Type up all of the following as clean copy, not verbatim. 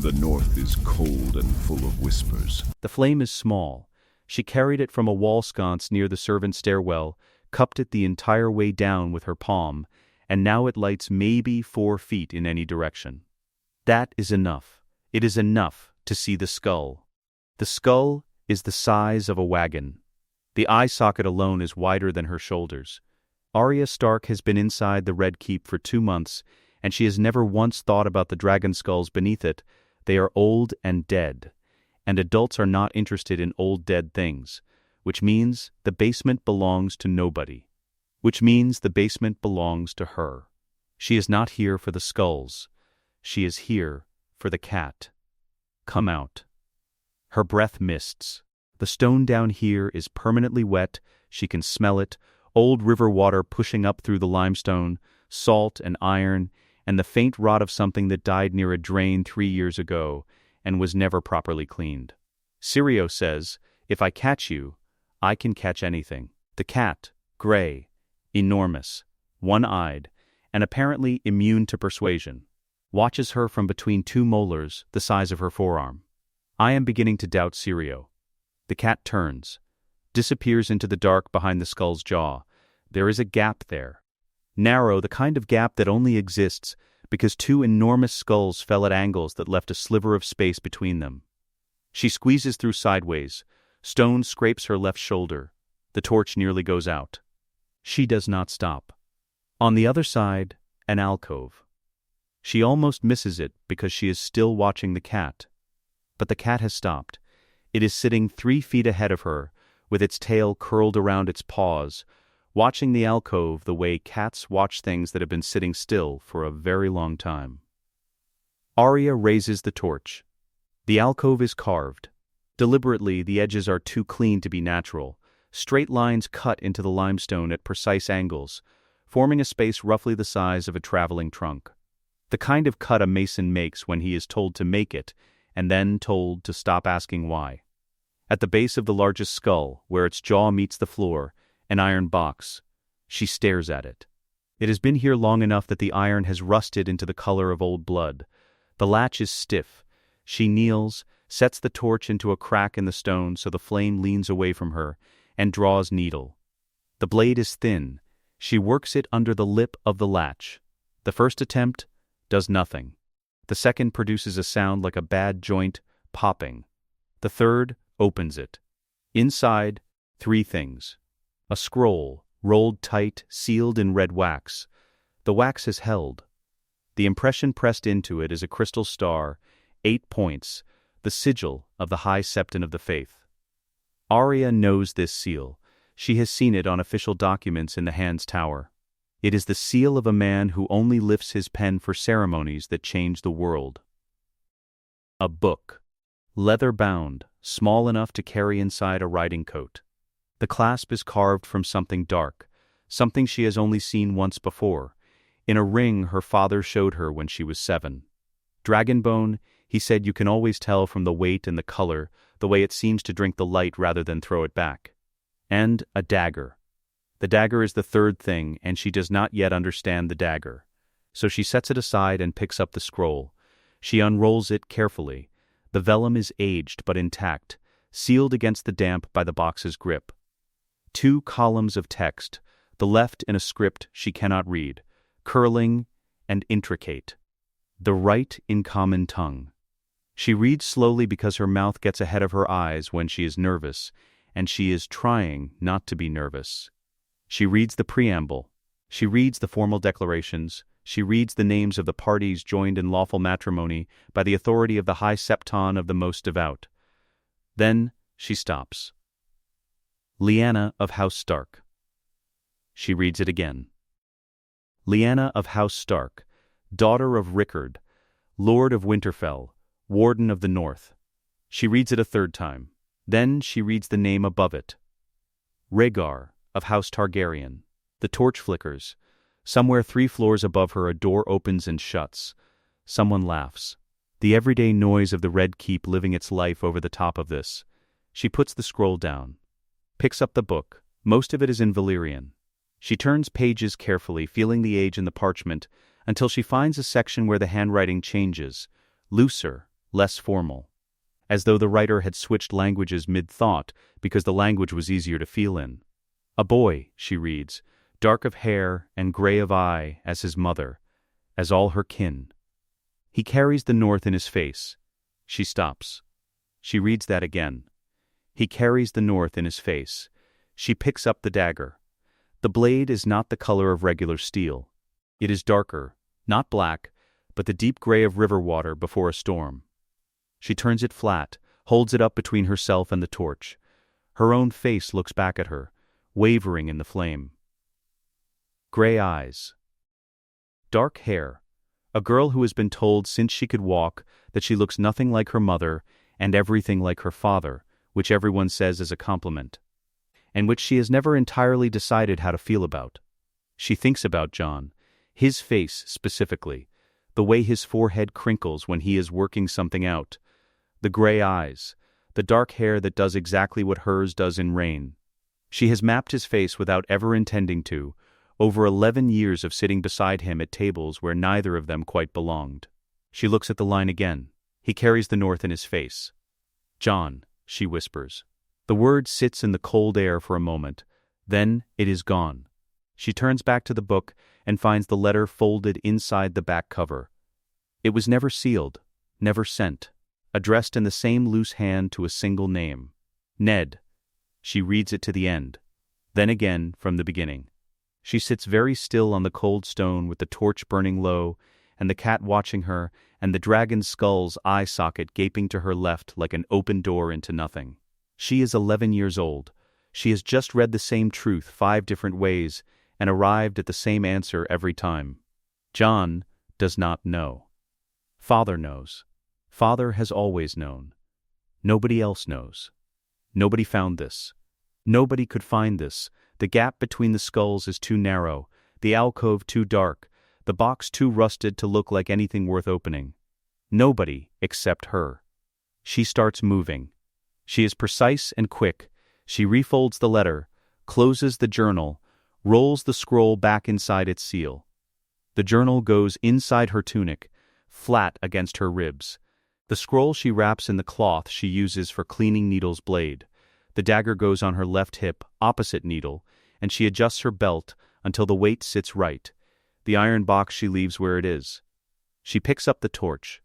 The north is cold and full of whispers. The flame is small. She carried it from a wall sconce near the servant stairwell, cupped it the entire way down with her palm, and now it lights maybe 4 feet in any direction. That is enough. It is enough to see the skull. The skull is the size of a wagon. The eye socket alone is wider than her shoulders. Arya Stark has been inside the Red Keep for 2 months, and she has never once thought about the dragon skulls beneath it. They are old and dead, and adults are not interested in old dead things, which means the basement belongs to nobody, which means the basement belongs to her. She is not here for the skulls. She is here for the cat. Come out. Her breath mists. The stone down here is permanently wet. She can smell it, old river water pushing up through the limestone, salt and iron, and the faint rot of something that died near a drain 3 years ago and was never properly cleaned. Syrio says, "If I catch you, I can catch anything." The cat, gray, enormous, one-eyed, and apparently immune to persuasion, watches her from between 2 molars the size of her forearm. I am beginning to doubt Syrio. The cat turns, disappears into the dark behind the skull's jaw. There is a gap there. Narrow, the kind of gap that only exists because 2 enormous skulls fell at angles that left a sliver of space between them. She squeezes through sideways. Stone scrapes her left shoulder. The torch nearly goes out. She does not stop. On the other side, an alcove. She almost misses it because she is still watching the cat. But the cat has stopped. It is sitting 3 feet ahead of her, with its tail curled around its paws, watching the alcove the way cats watch things that have been sitting still for a very long time. Arya raises the torch. The alcove is carved. Deliberately, the edges are too clean to be natural. Straight lines cut into the limestone at precise angles, forming a space roughly the size of a traveling trunk. The kind of cut a mason makes when he is told to make it, and then told to stop asking why. At the base of the largest skull, where its jaw meets the floor, an iron box. She stares at it. It has been here long enough that the iron has rusted into the color of old blood. The latch is stiff. She kneels, sets the torch into a crack in the stone so the flame leans away from her, and draws needle. The blade is thin. She works it under the lip of the latch. The first attempt does nothing. The second produces a sound like a bad joint popping. The third opens it. Inside, 3 things. A scroll, rolled tight, sealed in red wax. The wax is held. The impression pressed into it is a crystal star, 8 points, the sigil of the High Septon of the Faith. Arya knows this seal. She has seen it on official documents in the Hand's Tower. It is the seal of a man who only lifts his pen for ceremonies that change the world. A book. Leather-bound, small enough to carry inside a riding coat. The clasp is carved from something dark, something she has only seen once before, in a ring her father showed her when she was 7. Dragonbone, he said, you can always tell from the weight and the color, the way it seems to drink the light rather than throw it back. And a dagger. The dagger is the 3rd thing, and she does not yet understand the dagger. So she sets it aside and picks up the scroll. She unrolls it carefully. The vellum is aged but intact, sealed against the damp by the box's grip. 2 columns of text, the left in a script she cannot read, curling and intricate. The right in common tongue. She reads slowly because her mouth gets ahead of her eyes when she is nervous, and she is trying not to be nervous. She reads the preamble. She reads the formal declarations. She reads the names of the parties joined in lawful matrimony by the authority of the High Septon of the Most Devout. Then she stops. Lyanna of House Stark. She reads it again. Lyanna of House Stark, daughter of Rickard, Lord of Winterfell, Warden of the North. She reads it a 3rd time. Then she reads the name above it. Rhaegar of House Targaryen. The torch flickers. Somewhere 3 floors above her a door opens and shuts. Someone laughs. The everyday noise of the Red Keep living its life over the top of this. She puts the scroll down. Picks up the book. Most of it is in Valyrian. She turns pages carefully, feeling the age in the parchment, until she finds a section where the handwriting changes. Looser, less formal. As though the writer had switched languages mid-thought because the language was easier to feel in. A boy, she reads, dark of hair and gray of eye as his mother, as all her kin. He carries the north in his face. She stops. She reads that again. He carries the north in his face. She picks up the dagger. The blade is not the color of regular steel. It is darker, not black, but the deep gray of river water before a storm. She turns it flat, holds it up between herself and the torch. Her own face looks back at her, wavering in the flame. Gray eyes. Dark hair. A girl who has been told since she could walk that she looks nothing like her mother and everything like her father, which everyone says is a compliment, and which she has never entirely decided how to feel about. She thinks about Jon, his face specifically, the way his forehead crinkles when he is working something out, the gray eyes, the dark hair that does exactly what hers does in rain. She has mapped his face without ever intending to, over 11 years of sitting beside him at tables where neither of them quite belonged. She looks at the line again. He carries the north in his face. Jon, she whispers. The word sits in the cold air for a moment. Then it is gone. She turns back to the book and finds the letter folded inside the back cover. It was never sealed, never sent, addressed in the same loose hand to a single name. Ned. She reads it to the end. Then again from the beginning. She sits very still on the cold stone with the torch burning low, and the cat watching her, and the dragon's skull's eye socket gaping to her left like an open door into nothing. She is 11 years old. She has just read the same truth 5 different ways, and arrived at the same answer every time. Jon does not know. Father knows. Father has always known. Nobody else knows. Nobody found this. Nobody could find this. The gap between the skulls is too narrow, the alcove too dark, the box too rusted to look like anything worth opening. Nobody except her. She starts moving. She is precise and quick. She refolds the letter, closes the journal, rolls the scroll back inside its seal. The journal goes inside her tunic, flat against her ribs. The scroll she wraps in the cloth she uses for cleaning Needle's blade. The dagger goes on her left hip, opposite Needle, and she adjusts her belt until the weight sits right. The iron box she leaves where it is. She picks up the torch.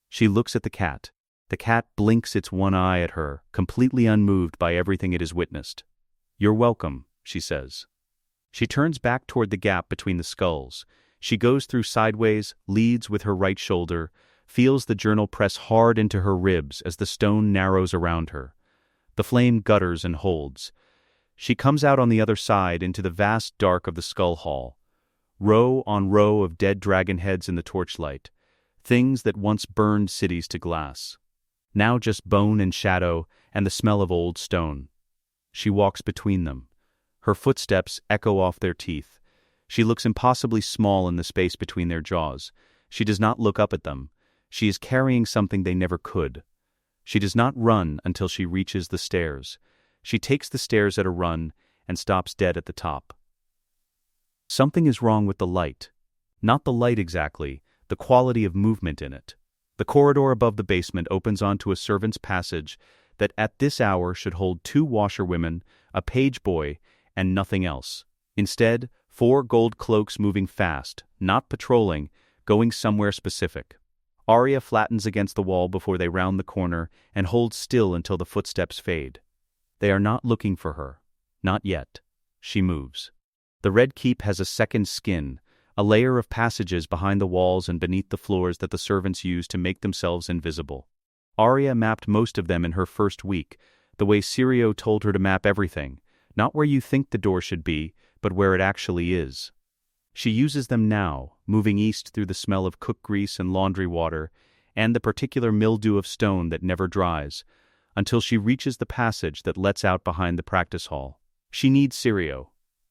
She looks at the cat. The cat blinks its one eye at her, completely unmoved by everything it has witnessed. "You're welcome," she says. She turns back toward the gap between the skulls. She goes through sideways, leads with her right shoulder, feels the journal press hard into her ribs as the stone narrows around her. The flame gutters and holds. She comes out on the other side into the vast dark of the skull hall. Row on row of dead dragon heads in the torchlight. Things that once burned cities to glass. Now just bone and shadow and the smell of old stone. She walks between them. Her footsteps echo off their teeth. She looks impossibly small in the space between their jaws. She does not look up at them. She is carrying something they never could. She does not run until she reaches the stairs. She takes the stairs at a run and stops dead at the top. Something is wrong with the light. Not the light exactly, the quality of movement in it. The corridor above the basement opens onto a servant's passage that at this hour should hold 2 washerwomen, a page boy, and nothing else. Instead, 4 gold cloaks moving fast, not patrolling, going somewhere specific. Arya flattens against the wall before they round the corner and holds still until the footsteps fade. They are not looking for her. Not yet. She moves. The Red Keep has a second skin, a layer of passages behind the walls and beneath the floors that the servants use to make themselves invisible. Arya mapped most of them in her first week, the way Syrio told her to map everything, not where you think the door should be, but where it actually is. She uses them now, moving east through the smell of cook grease and laundry water, and the particular mildew of stone that never dries, until she reaches the passage that lets out behind the practice hall. She needs Syrio.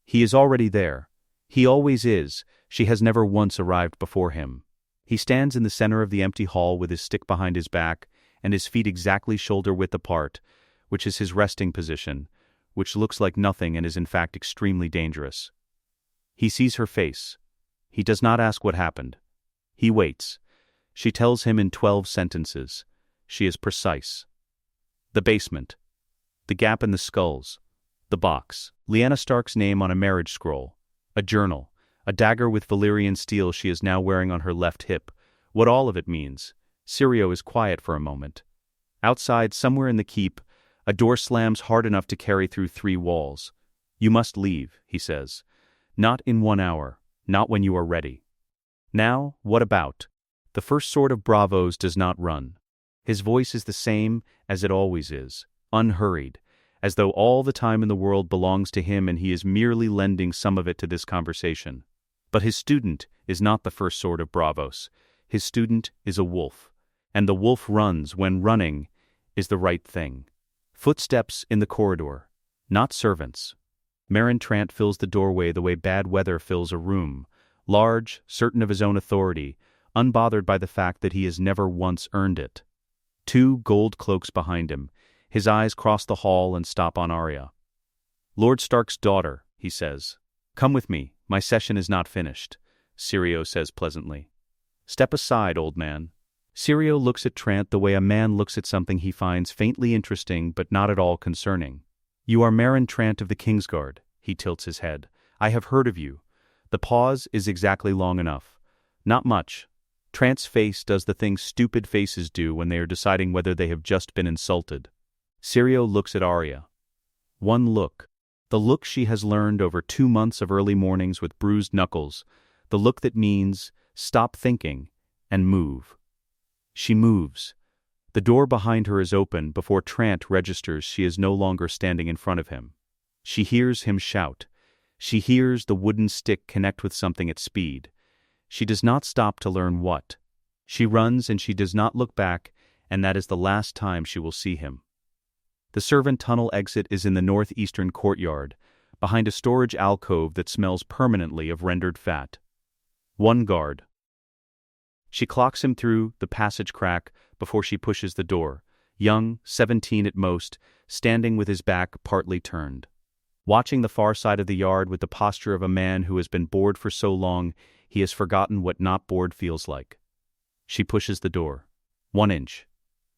He is already there. He always is. She has never once arrived before him. He stands in the center of the empty hall with his stick behind his back and his feet exactly shoulder-width apart, which is his resting position, which looks like nothing and is in fact extremely dangerous. He sees her face. He does not ask what happened. He waits. She tells him in 12 sentences. She is precise. The basement. The gap in the skulls. The box. Lyanna Stark's name on a marriage scroll. A journal. A dagger with Valyrian steel she is now wearing on her left hip. What all of it means. Syrio is quiet for a moment. Outside, somewhere in the keep, a door slams hard enough to carry through 3 walls. You must leave, he says. Not in 1 hour. Not when you are ready. Now, what about? The first sword of Bravos does not run. His voice is the same as it always is, unhurried, as though all the time in the world belongs to him and he is merely lending some of it to this conversation. But his student is not the first sword of Bravos. His student is a wolf. And the wolf runs when running is the right thing. Footsteps in the corridor. Not servants. Meryn Trant fills the doorway the way bad weather fills a room, large, certain of his own authority, unbothered by the fact that he has never once earned it. 2 gold cloaks behind him. His eyes cross the hall and stop on Arya. Lord Stark's daughter, he says. Come with me, my session is not finished, Syrio says pleasantly. Step aside, old man. Syrio looks at Trant the way a man looks at something he finds faintly interesting but not at all concerning. You are Meryn Trant of the Kingsguard, he tilts his head. I have heard of you. The pause is exactly long enough. Not much. Trant's face does the thing stupid faces do when they are deciding whether they have just been insulted. Syrio looks at Arya. One look. The look she has learned over 2 months of early mornings with bruised knuckles. The look that means, stop thinking, and move. She moves. The door behind her is open before Trant registers she is no longer standing in front of him. She hears him shout. She hears the wooden stick connect with something at speed. She does not stop to learn what. She runs and she does not look back, and that is the last time she will see him. The servant tunnel exit is in the northeastern courtyard, behind a storage alcove that smells permanently of rendered fat. 1 guard. She clocks him through the passage crack before she pushes the door, young, 17 at most, standing with his back partly turned. Watching the far side of the yard with the posture of a man who has been bored for so long he has forgotten what not bored feels like. She pushes the door. 1 inch.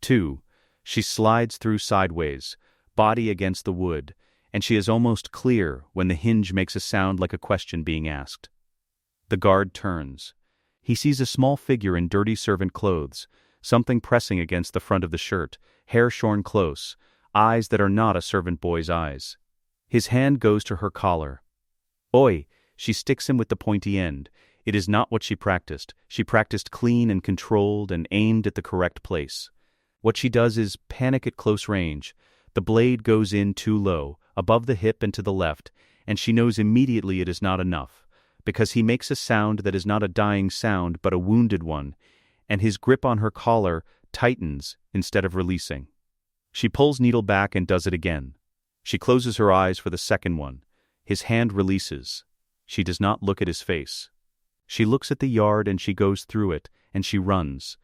2. She slides through sideways, body against the wood, and she is almost clear when the hinge makes a sound like a question being asked. The guard turns. He sees a small figure in dirty servant clothes, something pressing against the front of the shirt, hair shorn close, eyes that are not a servant boy's eyes. His hand goes to her collar. Oi! She sticks him with the pointy end. It is not what she practiced. She practiced clean and controlled and aimed at the correct place. What she does is panic at close range. The blade goes in too low, above the hip and to the left, and she knows immediately it is not enough, because he makes a sound that is not a dying sound but a wounded one, and his grip on her collar tightens instead of releasing. She pulls needle back and does it again. She closes her eyes for the second one. His hand releases. She does not look at his face. She looks at the yard and she goes through it, and she runs.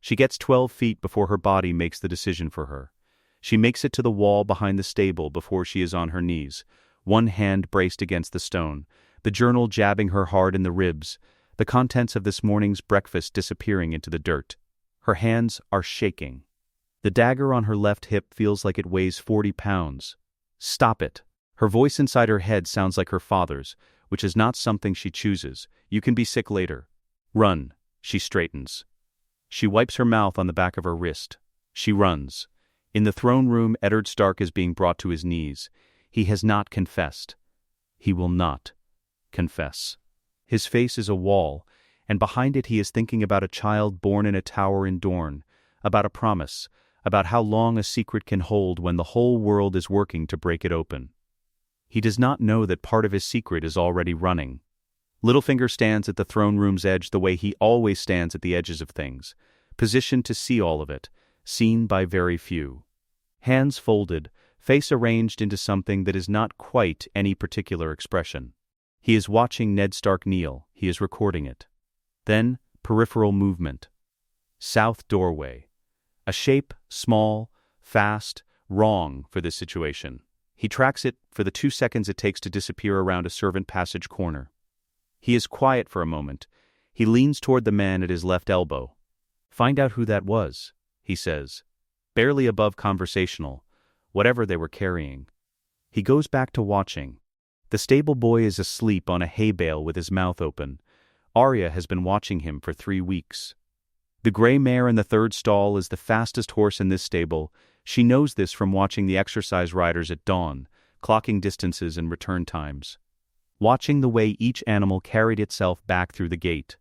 She gets 12 feet before her body makes the decision for her. She makes it to the wall behind the stable before she is on her knees, one hand braced against the stone, the journal jabbing her hard in the ribs, the contents of this morning's breakfast disappearing into the dirt. Her hands are shaking. The dagger on her left hip feels like it weighs 40 pounds. Stop it. Her voice inside her head sounds like her father's, which is not something she chooses. You can be sick later. Run. She straightens. She wipes her mouth on the back of her wrist. She runs. In the throne room, Eddard Stark is being brought to his knees. He has not confessed. He will not confess. His face is a wall, and behind it he is thinking about a child born in a tower in Dorne, about a promise, about how long a secret can hold when the whole world is working to break it open. He does not know that part of his secret is already running. Littlefinger stands at the throne room's edge the way he always stands at the edges of things, positioned to see all of it, seen by very few. Hands folded, face arranged into something that is not quite any particular expression. He is watching Ned Stark kneel. He is recording it. Then, peripheral movement. South doorway. A shape, small, fast, wrong for this situation. He tracks it for the 2 seconds it takes to disappear around a servant passage corner. He is quiet for a moment. He leans toward the man at his left elbow. Find out who that was, he says, barely above conversational, whatever they were carrying. He goes back to watching. The stable boy is asleep on a hay bale with his mouth open. Arya has been watching him for 3 weeks. The gray mare in the third stall is the fastest horse in this stable. She knows this from watching the exercise riders at dawn, clocking distances and return times. Watching the way each animal carried itself back through the gate.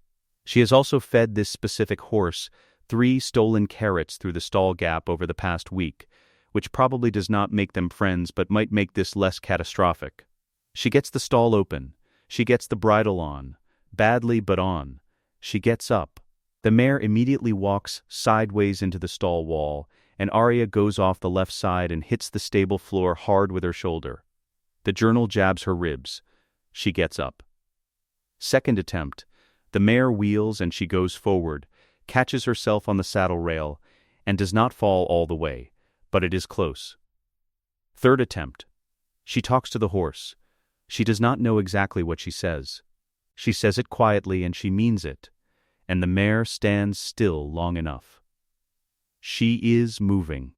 She has also fed this specific horse 3 stolen carrots through the stall gap over the past week, which probably does not make them friends but might make this less catastrophic. She gets the stall open. She gets the bridle on. Badly but on. She gets up. The mare immediately walks sideways into the stall wall, and Arya goes off the left side and hits the stable floor hard with her shoulder. The journal jabs her ribs. She gets up. Second attempt. The mare wheels and she goes forward, catches herself on the saddle rail, and does not fall all the way, but it is close. Third attempt. She talks to the horse. She does not know exactly what she says. She says it quietly and she means it, and the mare stands still long enough. She is moving.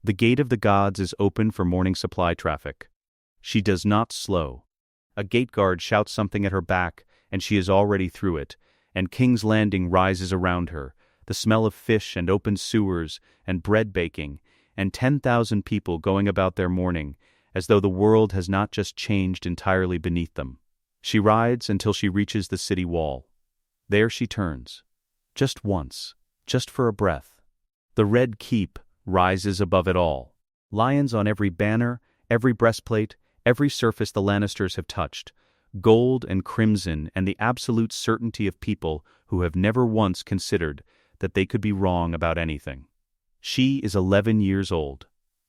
The gate of the gods is open for morning supply traffic. She does not slow. A gate guard shouts something at her back, and she is already through it, and King's Landing rises around her, the smell of fish and open sewers and bread baking, and 10,000 people going about their morning, as though the world has not just changed entirely beneath them. She rides until she reaches the city wall. There she turns. Just once. Just for a breath. The red keep rises above it all. Lions on every banner, every breastplate, every surface the Lannisters have touched. Gold and crimson and the absolute certainty of people who have never once considered that they could be wrong about anything. She is 11 years old.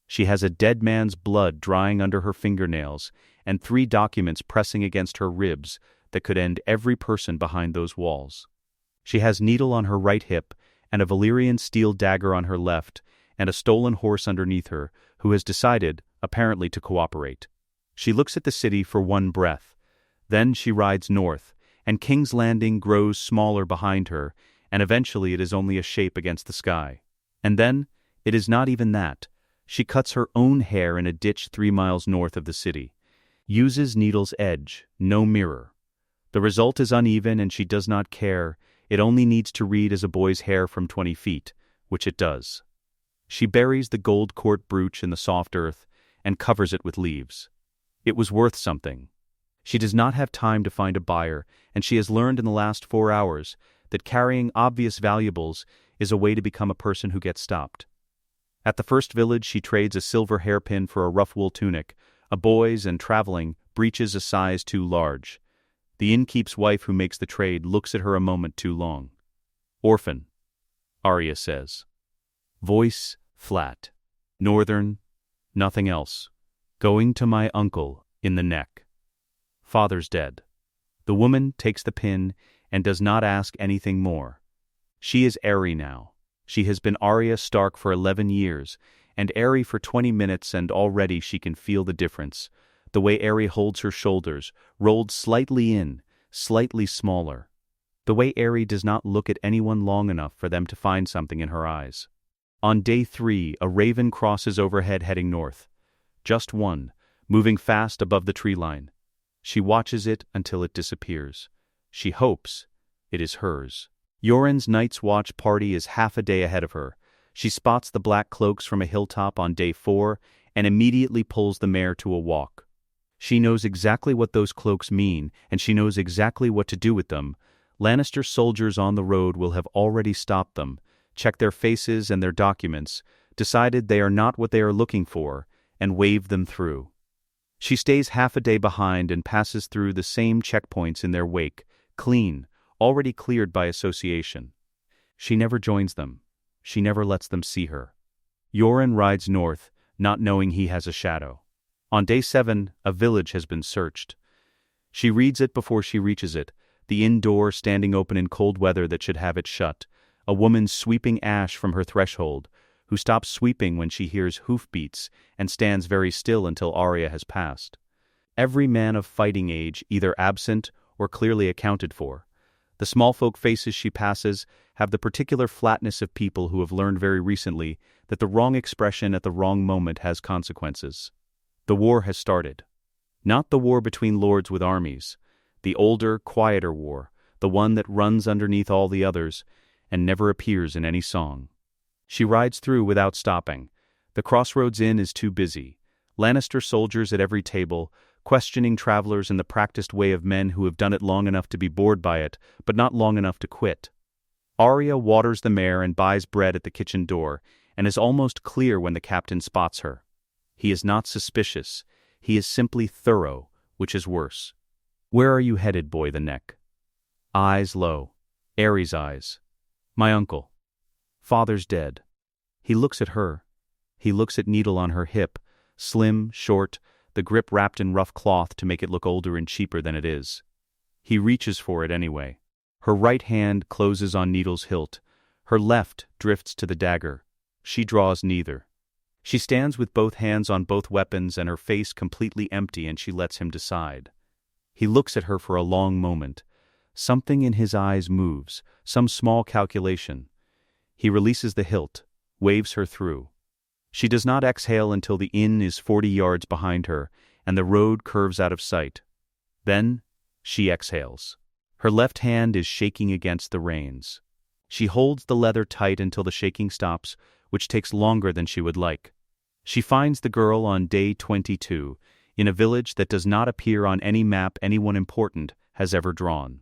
She has a dead man's blood drying under her fingernails and 3 documents pressing against her ribs that could end every person behind those walls. She has needle on her right hip and a Valyrian steel dagger on her left and a stolen horse underneath her who has decided, apparently, to cooperate. She looks at the city for one breath. Then she rides north, and King's Landing grows smaller behind her, and eventually it is only a shape against the sky. And then, it is not even that. She cuts her own hair in a ditch 3 miles north of the city. Uses needle's edge, no mirror. The result is uneven and she does not care. It only needs to read as a boy's hair from 20 feet, which it does. She buries the gold court brooch in the soft earth and covers it with leaves. It was worth something. She does not have time to find a buyer, and she has learned in the last 4 hours that carrying obvious valuables is a way to become a person who gets stopped. At the first village she trades a silver hairpin for a rough wool tunic, a boy's, and traveling, breeches a size too large. The innkeep's wife who makes the trade looks at her a moment too long. Orphan, Arya says. Voice flat. Northern, nothing else. Going to my uncle, in the neck. Father's dead. The woman takes the pin and does not ask anything more. She is airy now. She has been Arya Stark for 11 years, and airy for 20 minutes, and already she can feel the difference. The way Airy holds her shoulders, rolled slightly in, slightly smaller. The way Airy does not look at anyone long enough for them to find something in her eyes. On day 3, a raven crosses overhead heading north. Just one, moving fast above the tree line. She watches it until it disappears. She hopes it is hers. Yoren's Night's Watch party is half a day ahead of her. She spots the black cloaks from a hilltop on day 4 and immediately pulls the mare to a walk. She knows exactly what those cloaks mean, and she knows exactly what to do with them. Lannister soldiers on the road will have already stopped them, checked their faces and their documents, decided they are not what they are looking for, and waved them through. She stays half a day behind and passes through the same checkpoints in their wake, clean, already cleared by association. She never joins them. She never lets them see her. Yoren rides north, not knowing he has a shadow. On day 7, a village has been searched. She reads it before she reaches it, the inn door standing open in cold weather that should have it shut, a woman sweeping ash from her threshold, who stops sweeping when she hears hoofbeats and stands very still until Arya has passed. Every man of fighting age either absent or clearly accounted for. The small folk faces she passes have the particular flatness of people who have learned very recently that the wrong expression at the wrong moment has consequences. The war has started. Not the war between lords with armies, the older, quieter war, the one that runs underneath all the others and never appears in any song. She rides through without stopping. The Crossroads Inn is too busy. Lannister soldiers at every table, questioning travelers in the practiced way of men who have done it long enough to be bored by it, but not long enough to quit. Arya waters the mare and buys bread at the kitchen door, and is almost clear when the captain spots her. He is not suspicious. He is simply thorough, which is worse. "Where are you headed, boy the neck?" Eyes low. Ares eyes. "My uncle. Father's dead." He looks at her. He looks at needle on her hip, slim, short, the grip wrapped in rough cloth to make it look older and cheaper than it is. He reaches for it anyway. Her right hand closes on needle's hilt. Her left drifts to the dagger. She draws neither. She stands with both hands on both weapons and her face completely empty, and she lets him decide. He looks at her for a long moment. Something in his eyes moves, some small calculation. He releases the hilt, waves her through. She does not exhale until the inn is 40 yards behind her and the road curves out of sight. Then she exhales. Her left hand is shaking against the reins. She holds the leather tight until the shaking stops, which takes longer than she would like. She finds the girl on day 22, in a village that does not appear on any map anyone important has ever drawn.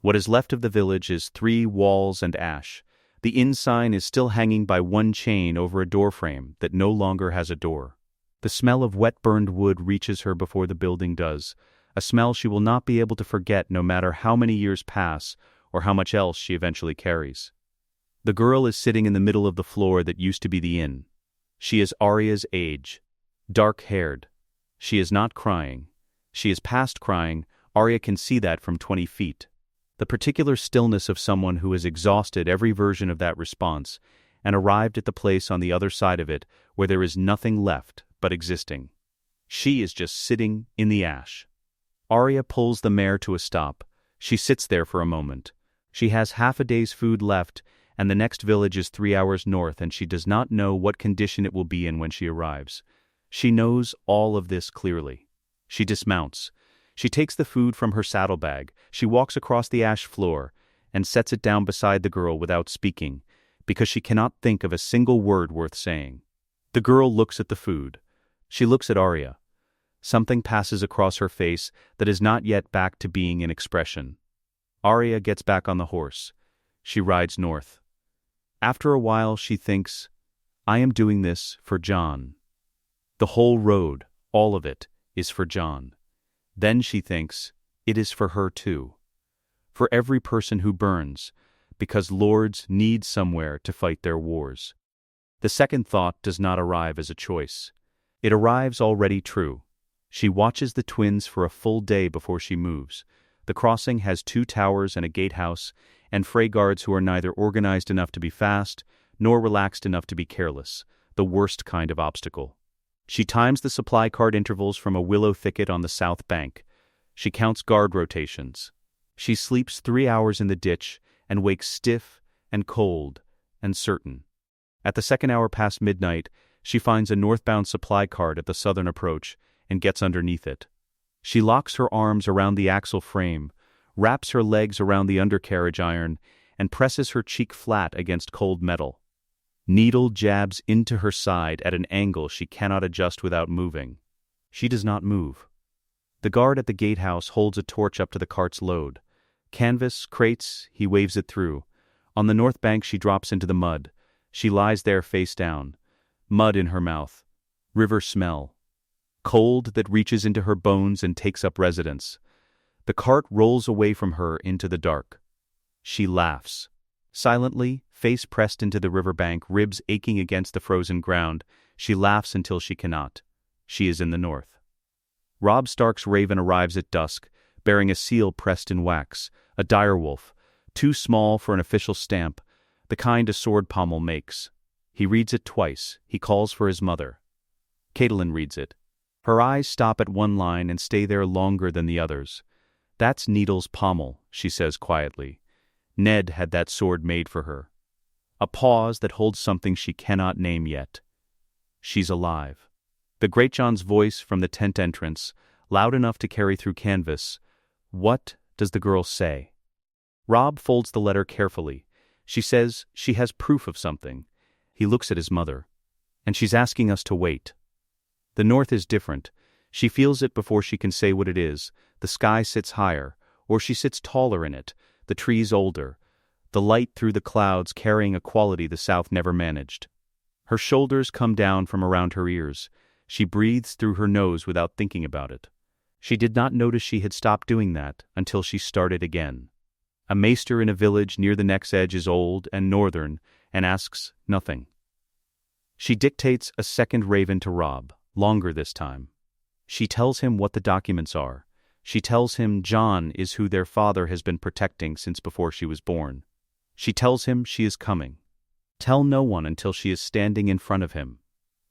What is left of the village is 3 walls and ash. The inn sign is still hanging by one chain over a doorframe that no longer has a door. The smell of wet burned wood reaches her before the building does, a smell she will not be able to forget no matter how many years pass or how much else she eventually carries. The girl is sitting in the middle of the floor that used to be the inn. She is Arya's age, dark-haired. She is not crying. She is past crying. Arya can see that from 20 feet. The particular stillness of someone who has exhausted every version of that response and arrived at the place on the other side of it where there is nothing left but existing. She is just sitting in the ash. Arya pulls the mare to a stop. She sits there for a moment. She has half a day's food left, and the next village is 3 hours north, and she does not know what condition it will be in when she arrives. She knows all of this clearly. She dismounts. She takes the food from her saddlebag. She walks across the ash floor and sets it down beside the girl without speaking, because she cannot think of a single word worth saying. The girl looks at the food. She looks at Arya. Something passes across her face that is not yet back to being an expression. Arya gets back on the horse. She rides north. After a while she thinks, I am doing this for Jon. The whole road, all of it, is for Jon. Then she thinks, it is for her too. For every person who burns, because lords need somewhere to fight their wars. The second thought does not arrive as a choice. It arrives already true. She watches the twins for a full day before she moves. The crossing has 2 towers and a gatehouse, and Frey guards who are neither organized enough to be fast, nor relaxed enough to be careless, the worst kind of obstacle. She times the supply cart intervals from a willow thicket on the south bank. She counts guard rotations. She sleeps 3 hours in the ditch and wakes stiff and cold and certain. At the 2nd hour past midnight, she finds a northbound supply cart at the southern approach and gets underneath it. She locks her arms around the axle frame, wraps her legs around the undercarriage iron, and presses her cheek flat against cold metal. Needle jabs into her side at an angle she cannot adjust without moving. She does not move. The guard at the gatehouse holds a torch up to the cart's load. Canvas, crates, he waves it through. On the north bank she drops into the mud. She lies there face down. Mud in her mouth. River smell. Cold that reaches into her bones and takes up residence. The cart rolls away from her into the dark. She laughs. Silently, face pressed into the riverbank, ribs aching against the frozen ground, she laughs until she cannot. She is in the north. Robb Stark's raven arrives at dusk, bearing a seal pressed in wax, a direwolf, too small for an official stamp, the kind a sword pommel makes. He reads it twice. He calls for his mother. Catelyn reads it. Her eyes stop at one line and stay there longer than the others. That's Needle's pommel, she says quietly. Ned had that sword made for her. A pause that holds something she cannot name yet. She's alive. The Great Jon's voice from the tent entrance, loud enough to carry through canvas. What does the girl say? Robb folds the letter carefully. She says she has proof of something. He looks at his mother. And she's asking us to wait. The north is different. She feels it before she can say what it is. The sky sits higher, or she sits taller in it, the trees older, the light through the clouds carrying a quality the south never managed. Her shoulders come down from around her ears. She breathes through her nose without thinking about it. She did not notice she had stopped doing that until she started again. A maester in a village near the neck's edge is old and northern and asks nothing. She dictates a second raven to Robb, longer this time. She tells him what the documents are. She tells him Jon is who their father has been protecting since before she was born. She tells him she is coming. Tell no one until she is standing in front of him.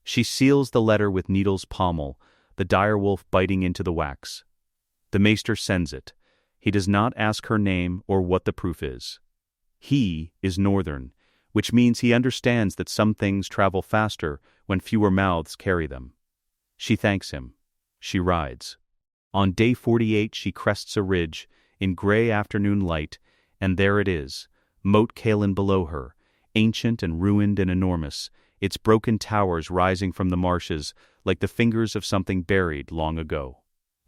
She seals the letter with needle's pommel, the direwolf biting into the wax. The maester sends it. He does not ask her name or what the proof is. He is northern, which means he understands that some things travel faster when fewer mouths carry them. She thanks him. She rides. On day 48 she crests a ridge, in gray afternoon light, and there it is, Moat Cailin below her, ancient and ruined and enormous, its broken towers rising from the marshes like the fingers of something buried long ago.